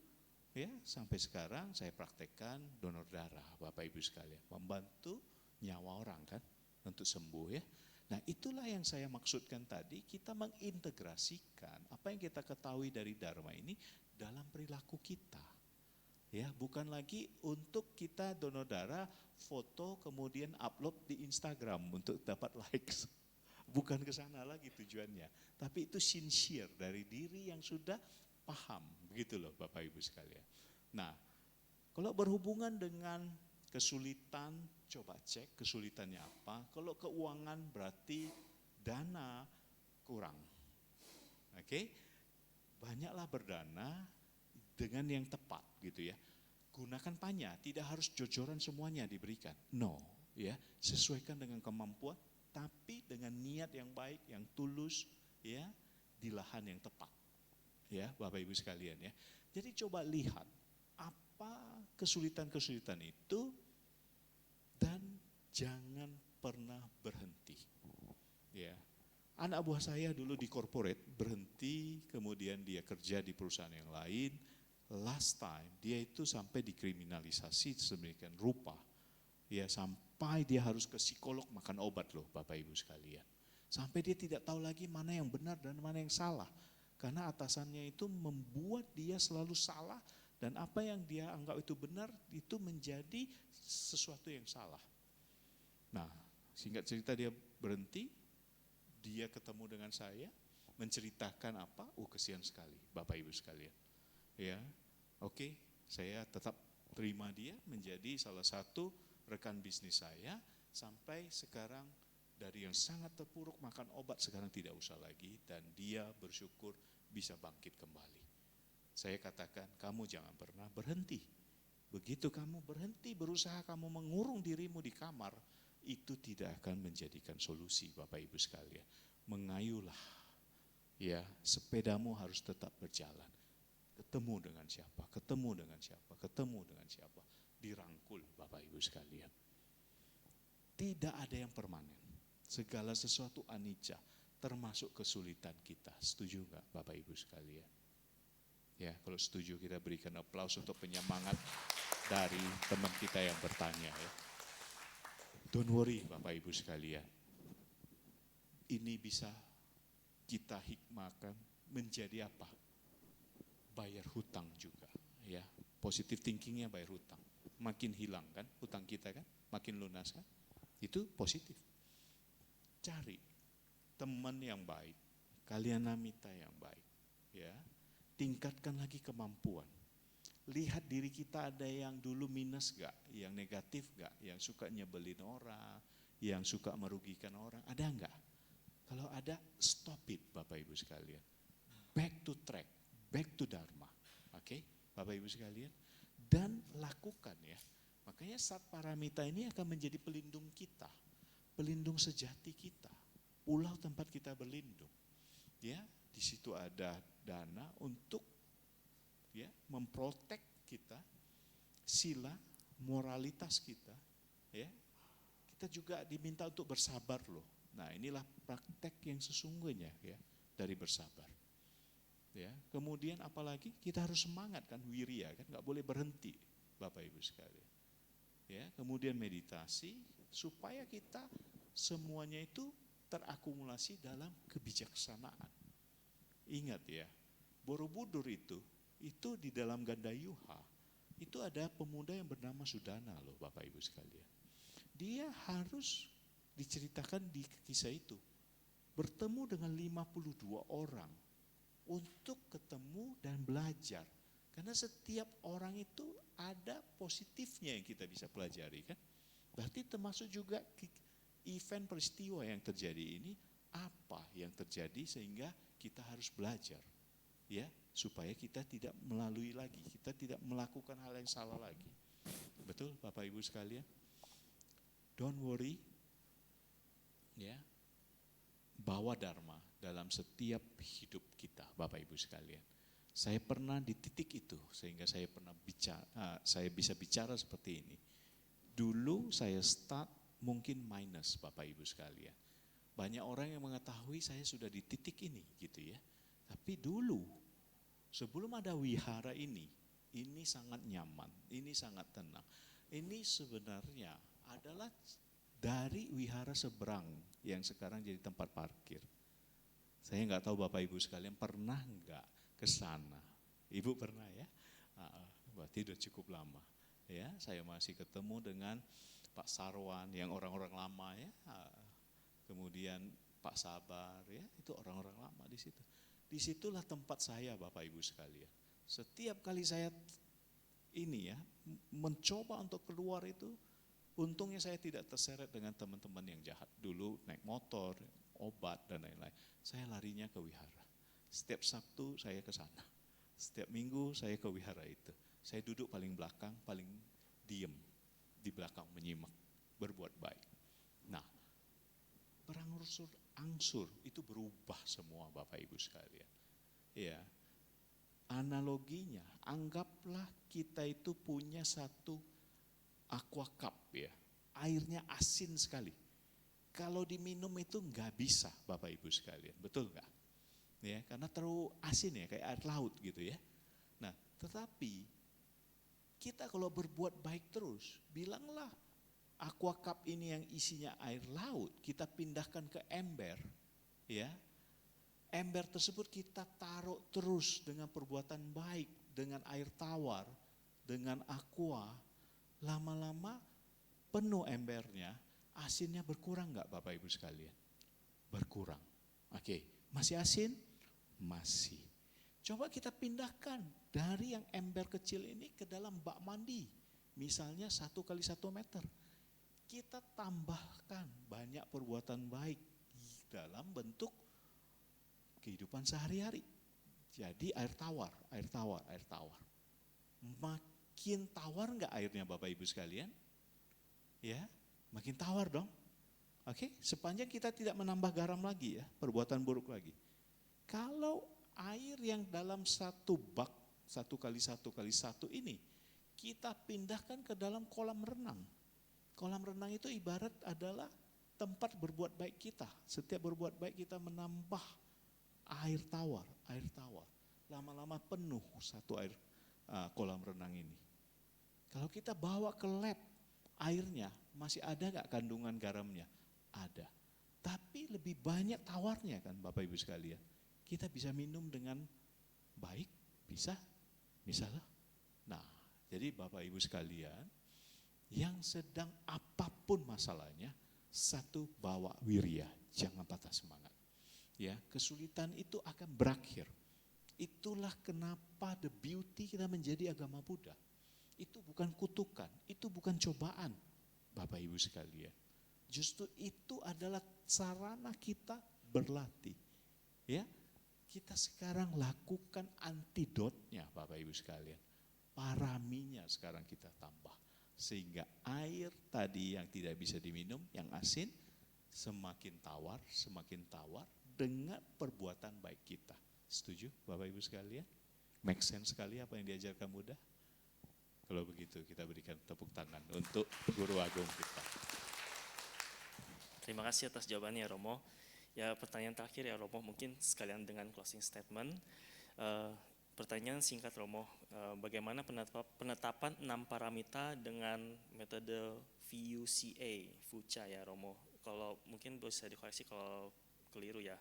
Ya, sampai sekarang saya praktekkan donor darah Bapak Ibu sekalian, membantu nyawa orang kan untuk sembuh ya. Nah itulah yang saya maksudkan tadi, kita mengintegrasikan apa yang kita ketahui dari Dharma ini dalam perilaku kita. Ya, bukan lagi untuk kita donor darah, foto kemudian upload di Instagram untuk dapat likes. Bukan ke sana lagi tujuannya, tapi itu sincere dari diri yang sudah paham, begitu loh Bapak Ibu sekalian. Nah, kalau berhubungan dengan kesulitan, coba cek kesulitannya apa. Kalau keuangan berarti dana kurang. Oke, banyaklah berdana dengan yang tepat gitu ya. Gunakan panya, tidak harus jojoran semuanya diberikan. No, ya, sesuaikan dengan kemampuan, tapi dengan niat yang baik, yang tulus, ya, di lahan yang tepat. Ya, Bapak Ibu sekalian ya. Jadi coba lihat apa kesulitan-kesulitan itu dan jangan pernah berhenti. Ya. Anak buah saya dulu di corporate berhenti, kemudian dia kerja di perusahaan yang lain. Last time dia itu sampai dikriminalisasi sedemikian rupa. Ya, sampai dia harus ke psikolog makan obat loh Bapak Ibu sekalian. Sampai dia tidak tahu lagi mana yang benar dan mana yang salah. Karena atasannya itu membuat dia selalu salah dan apa yang dia anggap itu benar itu menjadi sesuatu yang salah. Nah, singkat cerita dia berhenti, dia ketemu dengan saya, menceritakan apa, kesian sekali Bapak Ibu sekalian. Ya, oke, saya tetap terima dia menjadi salah satu rekan bisnis saya, sampai sekarang dari yang sangat terpuruk makan obat sekarang tidak usah lagi, dan dia bersyukur bisa bangkit kembali. Saya katakan, kamu jangan pernah berhenti. Begitu kamu berhenti berusaha kamu mengurung dirimu di kamar, itu tidak akan menjadikan solusi Bapak Ibu sekalian. Mengayuhlah, ya, sepedamu harus tetap berjalan. Ketemu dengan siapa, ketemu dengan siapa, ketemu dengan siapa, dirangkul Bapak Ibu sekalian. Tidak ada yang permanen, segala sesuatu anicca, termasuk kesulitan kita. Setuju enggak Bapak Ibu sekalian? Ya, kalau setuju kita berikan aplaus untuk penyemangat dari teman kita yang bertanya ya. Don't worry Bapak Ibu sekalian. Ini bisa kita hikmahkan menjadi apa? Bayar hutang juga ya. Positive thinkingnya bayar hutang. Makin hilang kan hutang kita kan, makin lunas kan. Itu positif. Cari teman yang baik, kalyanamita yang baik ya. Tingkatkan lagi kemampuan. Lihat diri kita ada yang dulu minus gak, yang negatif gak, yang suka nyebelin orang, yang suka merugikan orang, ada enggak? Kalau ada, stop it Bapak Ibu sekalian. Back to track, back to dharma. Oke, Bapak Ibu sekalian. Dan lakukan ya. Makanya Satparamita ini akan menjadi pelindung kita, pelindung sejati kita, pulau tempat kita berlindung. Ya, di situ ada dana untuk ya memprotek kita, sila, moralitas kita, ya. Kita juga diminta untuk bersabar loh. Nah, inilah praktek yang sesungguhnya ya dari bersabar. Ya, kemudian apalagi kita harus semangat kan, wirya kan, nggak boleh berhenti Bapak Ibu sekalian. Ya, kemudian meditasi supaya kita semuanya itu terakumulasi dalam kebijaksanaan. Ingat ya, Borobudur itu di dalam Gandayuha itu ada pemuda yang bernama Sudana loh Bapak Ibu sekalian. Dia harus diceritakan di kisah itu bertemu dengan 52 orang untuk ketemu dan belajar. Karena setiap orang itu ada positifnya yang kita bisa pelajari kan. Berarti termasuk juga event peristiwa yang terjadi ini, apa yang terjadi sehingga kita harus belajar. Ya, supaya kita tidak melalui lagi, kita tidak melakukan hal yang salah lagi. Betul Bapak Ibu sekalian? Don't worry. Ya. Bawa dharma dalam setiap hidup kita Bapak Ibu sekalian. Saya pernah di titik itu sehingga saya saya bisa bicara seperti ini. Dulu saya start mungkin minus Bapak Ibu sekalian. Banyak orang yang mengetahui saya sudah di titik ini gitu ya. Tapi dulu sebelum ada wihara ini sangat nyaman, ini sangat tenang. Ini sebenarnya adalah dari wihara seberang yang sekarang jadi tempat parkir. Saya nggak tahu Bapak Ibu sekalian pernah nggak ke sana? Ibu pernah ya? Berarti udah cukup lama. Ya, saya masih ketemu dengan Pak Sarwan yang orang-orang lama ya. Kemudian Pak Sabar ya, itu orang-orang lama di situ. Disitulah tempat saya Bapak Ibu sekalian. Setiap kali saya ini ya mencoba untuk keluar itu, untungnya saya tidak terseret dengan teman-teman yang jahat. Dulu naik motor, obat dan lain-lain. Saya larinya ke wihara. Setiap Sabtu saya ke sana. Setiap Minggu saya ke wihara itu. Saya duduk paling belakang, paling diem di belakang menyimak, berbuat baik. Nah, berangsur-angsur itu berubah semua Bapak Ibu sekalian. Ya, analoginya, anggaplah kita itu punya satu aqua cup ya, airnya asin sekali. Kalau diminum itu nggak bisa Bapak Ibu sekalian, betul nggak? Ya, karena terlalu asin ya, kayak air laut gitu ya. Nah, tetapi kita kalau berbuat baik terus, bilanglah aqua cup ini yang isinya air laut, kita pindahkan ke ember, ya. Ember tersebut kita taruh terus dengan perbuatan baik, dengan air tawar, dengan aqua, lama-lama penuh embernya, asinnya berkurang nggak Bapak Ibu sekalian? Berkurang. Oke, masih asin? Masih. Coba kita pindahkan dari yang ember kecil ini ke dalam bak mandi. Misalnya 1 x 1 meter. Kita tambahkan banyak perbuatan baik dalam bentuk kehidupan sehari-hari. Jadi air tawar. Makin tawar enggak airnya Bapak Ibu sekalian? Ya, makin tawar dong. Oke, sepanjang kita tidak menambah garam lagi ya, perbuatan buruk lagi. Kalau air yang dalam satu bak 1 x 1 x 1 ini kita pindahkan ke dalam kolam renang. Kolam renang itu ibarat adalah tempat berbuat baik kita. Setiap berbuat baik kita menambah air tawar. Lama-lama penuh satu kolam renang ini. Kalau kita bawa ke lab airnya, masih ada gak kandungan garamnya? Ada. Tapi lebih banyak tawarnya kan Bapak Ibu sekalian. Kita bisa minum dengan baik, bisa loh. Nah, jadi Bapak Ibu sekalian, yang sedang apapun masalahnya, satu, bawa wirya, jangan patah semangat. Ya, kesulitan itu akan berakhir. Itulah kenapa the beauty kita menjadi agama Buddha. Itu bukan kutukan, itu bukan cobaan, Bapak Ibu sekalian. Justru itu adalah sarana kita berlatih. Ya, kita sekarang lakukan antidotnya Bapak Ibu sekalian. Paraminya sekarang kita tambah. Sehingga air tadi yang tidak bisa diminum, yang asin, semakin tawar dengan perbuatan baik kita. Setuju Bapak Ibu sekalian? Make sense sekali apa yang diajarkan Buddha? Kalau begitu kita berikan tepuk tangan untuk Guru Agung kita. Terima kasih atas jawabannya Romo. Ya, pertanyaan terakhir ya Romo, mungkin sekalian dengan closing statement. Pertanyaan singkat Romo, bagaimana penetapan 6 paramita dengan metode VUCA ya Romo? Kalau mungkin bisa dikoreksi kalau keliru ya.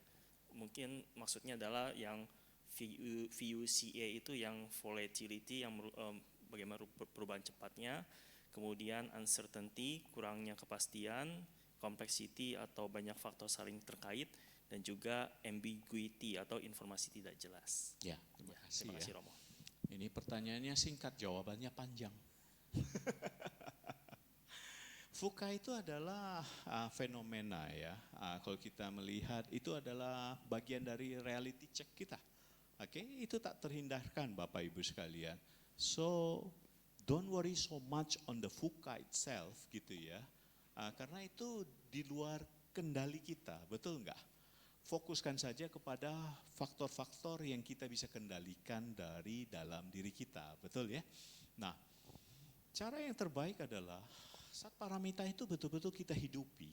Mungkin maksudnya adalah yang VUCA itu yang volatility, yang bagaimana perubahan cepatnya, kemudian uncertainty, kurangnya kepastian, complexity atau banyak faktor saling terkait, dan juga ambiguity atau informasi tidak jelas. Ya, Terima kasih Romo. Ini pertanyaannya singkat, jawabannya panjang. VUCA itu adalah fenomena ya. Kalau kita melihat itu adalah bagian dari reality check kita. Oke, itu tak terhindarkan Bapak Ibu sekalian. So don't worry so much on the VUCA itself gitu ya. Karena itu di luar kendali kita, betul enggak? Fokuskan saja kepada faktor-faktor yang kita bisa kendalikan dari dalam diri kita, betul ya? Nah, cara yang terbaik adalah saat paramita itu betul-betul kita hidupi.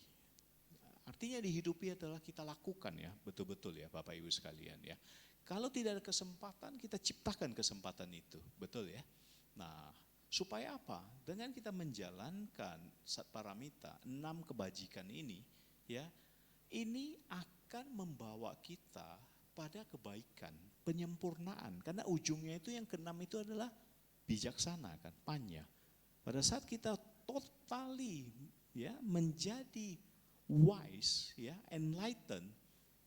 Artinya dihidupi adalah kita lakukan ya, betul-betul ya Bapak Ibu sekalian ya. Kalau tidak ada kesempatan, kita ciptakan kesempatan itu, betul ya? Nah, supaya apa? Dengan kita menjalankan sat paramita, 6 kebajikan ini ya, ini akan membawa kita pada kebaikan, penyempurnaan. Karena ujungnya itu yang ke-6 itu adalah bijaksana kan, panya. Pada saat kita totally ya menjadi wise ya, enlightened,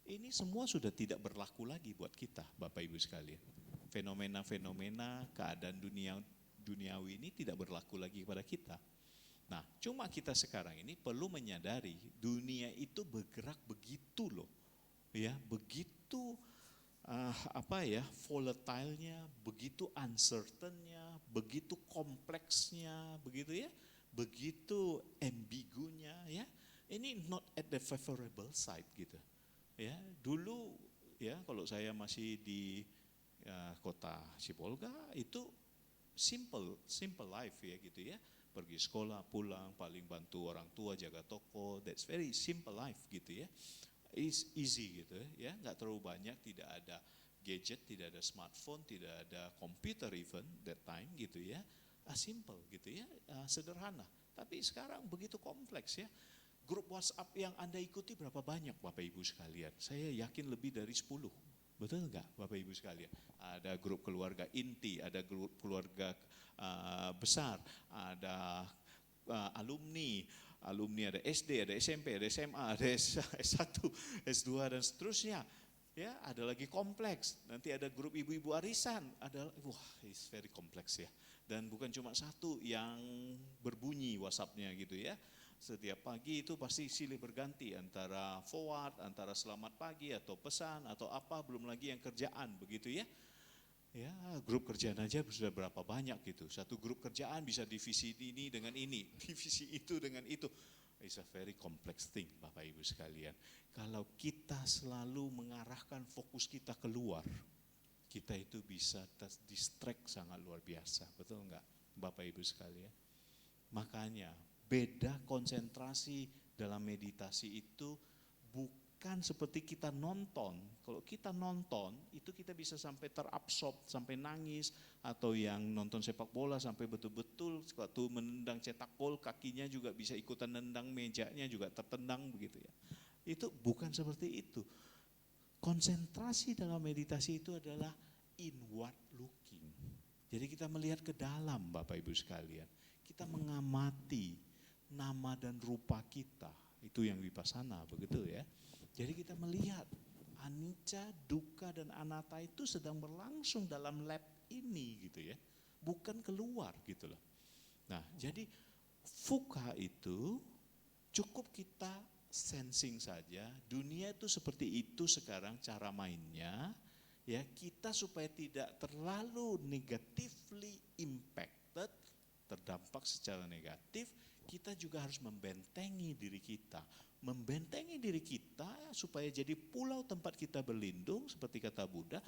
ini semua sudah tidak berlaku lagi buat kita Bapak Ibu sekalian. Fenomena-fenomena keadaan duniawi ini tidak berlaku lagi kepada kita. Nah, cuma kita sekarang ini perlu menyadari dunia itu bergerak begitu loh. Ya, begitu volatile-nya, begitu uncertain-nya, begitu kompleksnya, begitu ya. Begitu ambigunya ya. Ini not at the favorable side gitu. Ya, dulu ya kalau saya masih di kota Sibolga itu simple life ya gitu ya. Pergi sekolah, pulang, paling bantu orang tua, jaga toko, that's very simple life gitu ya. It's easy gitu ya, nggak terlalu banyak, tidak ada gadget, tidak ada smartphone, tidak ada komputer even that time gitu ya. Simple gitu ya, sederhana. Tapi sekarang begitu kompleks ya. Grup WhatsApp yang Anda ikuti berapa banyak Bapak Ibu sekalian? Saya yakin lebih dari 10. Betul enggak Bapak Ibu sekalian? Ada grup keluarga inti, ada grup keluarga besar, ada alumni, alumni ada SD, ada SMP, ada SMA, ada S1, S2 dan seterusnya. Ya, ada lagi kompleks. Nanti ada grup ibu-ibu arisan. It's very kompleks ya. Dan bukan cuma satu yang berbunyi WhatsApp-nya gitu ya. Setiap pagi itu pasti silih berganti antara forward, antara selamat pagi atau pesan atau apa, belum lagi yang kerjaan begitu ya. Ya, grup kerjaan aja sudah berapa banyak gitu. Satu grup kerjaan bisa divisi ini dengan ini, divisi itu dengan itu. It's a very complex thing, Bapak Ibu sekalian. Kalau kita selalu mengarahkan fokus kita keluar, kita itu bisa distract sangat luar biasa, betul enggak, Bapak Ibu sekalian? Makanya beda konsentrasi dalam meditasi itu bukan seperti kita nonton. Kalau kita nonton, itu kita bisa sampai terabsorb, sampai nangis. Atau yang nonton sepak bola sampai betul-betul waktu menendang cetak gol, kakinya juga bisa ikutan nendang, mejanya juga tertendang begitu ya. Itu bukan seperti itu. Konsentrasi dalam meditasi itu adalah inward looking. Jadi kita melihat ke dalam, Bapak Ibu sekalian. Kita mengamati nama dan rupa kita. Itu yang vipassana, begitu ya. Jadi kita melihat anicca, dukkha dan anatta itu sedang berlangsung dalam lab ini gitu ya. Bukan keluar gitu loh. Nah, jadi fuka itu cukup kita sensing saja. Dunia itu seperti itu sekarang cara mainnya. Ya, kita supaya tidak terlalu negatively impacted, terdampak secara negatif, kita juga harus membentengi diri kita. Membentengi diri kita supaya jadi pulau tempat kita berlindung, seperti kata Buddha.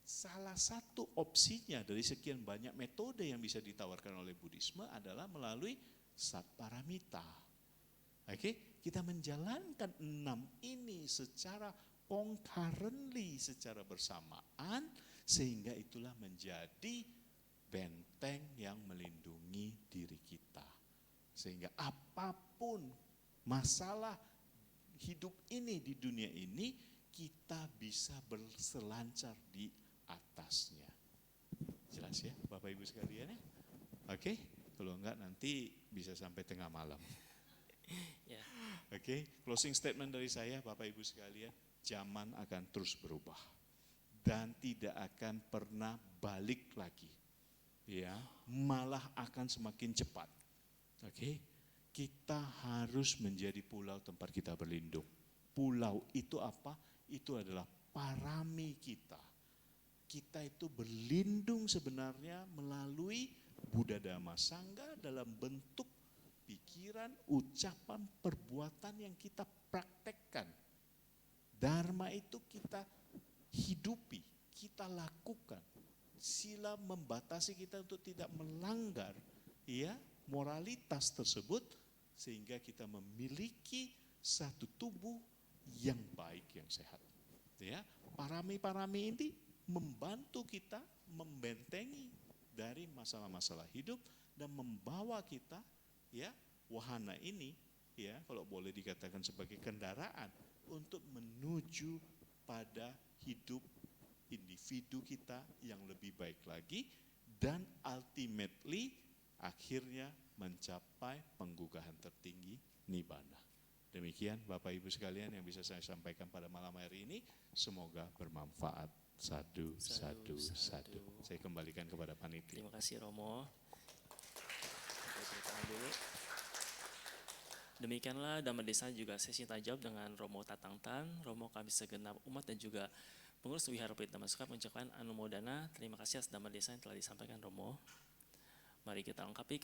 Salah satu opsinya dari sekian banyak metode yang bisa ditawarkan oleh Buddhisme adalah melalui Satparamita. Oke, kita menjalankan 6 ini secara concurrently, secara bersamaan, sehingga itulah menjadi benteng yang melindungi diri kita. Sehingga apapun masalah hidup ini di dunia ini, kita bisa berselancar di atasnya. Jelas ya Bapak Ibu sekalian ya? Oke, kalau enggak nanti bisa sampai tengah malam. Ya. Oke, closing statement dari saya Bapak Ibu sekalian, zaman akan terus berubah dan tidak akan pernah balik lagi. Ya, malah akan semakin cepat. Oke, kita harus menjadi pulau tempat kita berlindung. Pulau itu apa? Itu adalah parami kita. Kita itu berlindung sebenarnya melalui Buddha Dhamma Sangha dalam bentuk pikiran, ucapan, perbuatan yang kita praktekkan. Dharma itu kita hidupi, kita lakukan. Sila membatasi kita untuk tidak melanggar ya moralitas tersebut, sehingga kita memiliki satu tubuh yang baik, yang sehat. Ya, parami-parami ini membantu kita membentengi dari masalah-masalah hidup dan membawa kita ya wahana ini ya kalau boleh dikatakan sebagai kendaraan untuk menuju pada hidup individu kita yang lebih baik lagi dan ultimately akhirnya mencapai penggugahan tertinggi nibbana. Demikian Bapak Ibu sekalian yang bisa saya sampaikan pada malam hari ini, semoga bermanfaat. Sadu. Saya kembalikan kepada panitia. Terima kasih Romo. Dulu. Demikianlah Dhamma Desa juga sesi tanya jawab dengan Romo Tatangtan, Romo kami segenap umat dan juga pengurus Wihara Pelita Masuka mengucapkan anumodana. Terima kasih atas Dhamma Desa yang telah disampaikan Romo. Mari kita lengkapi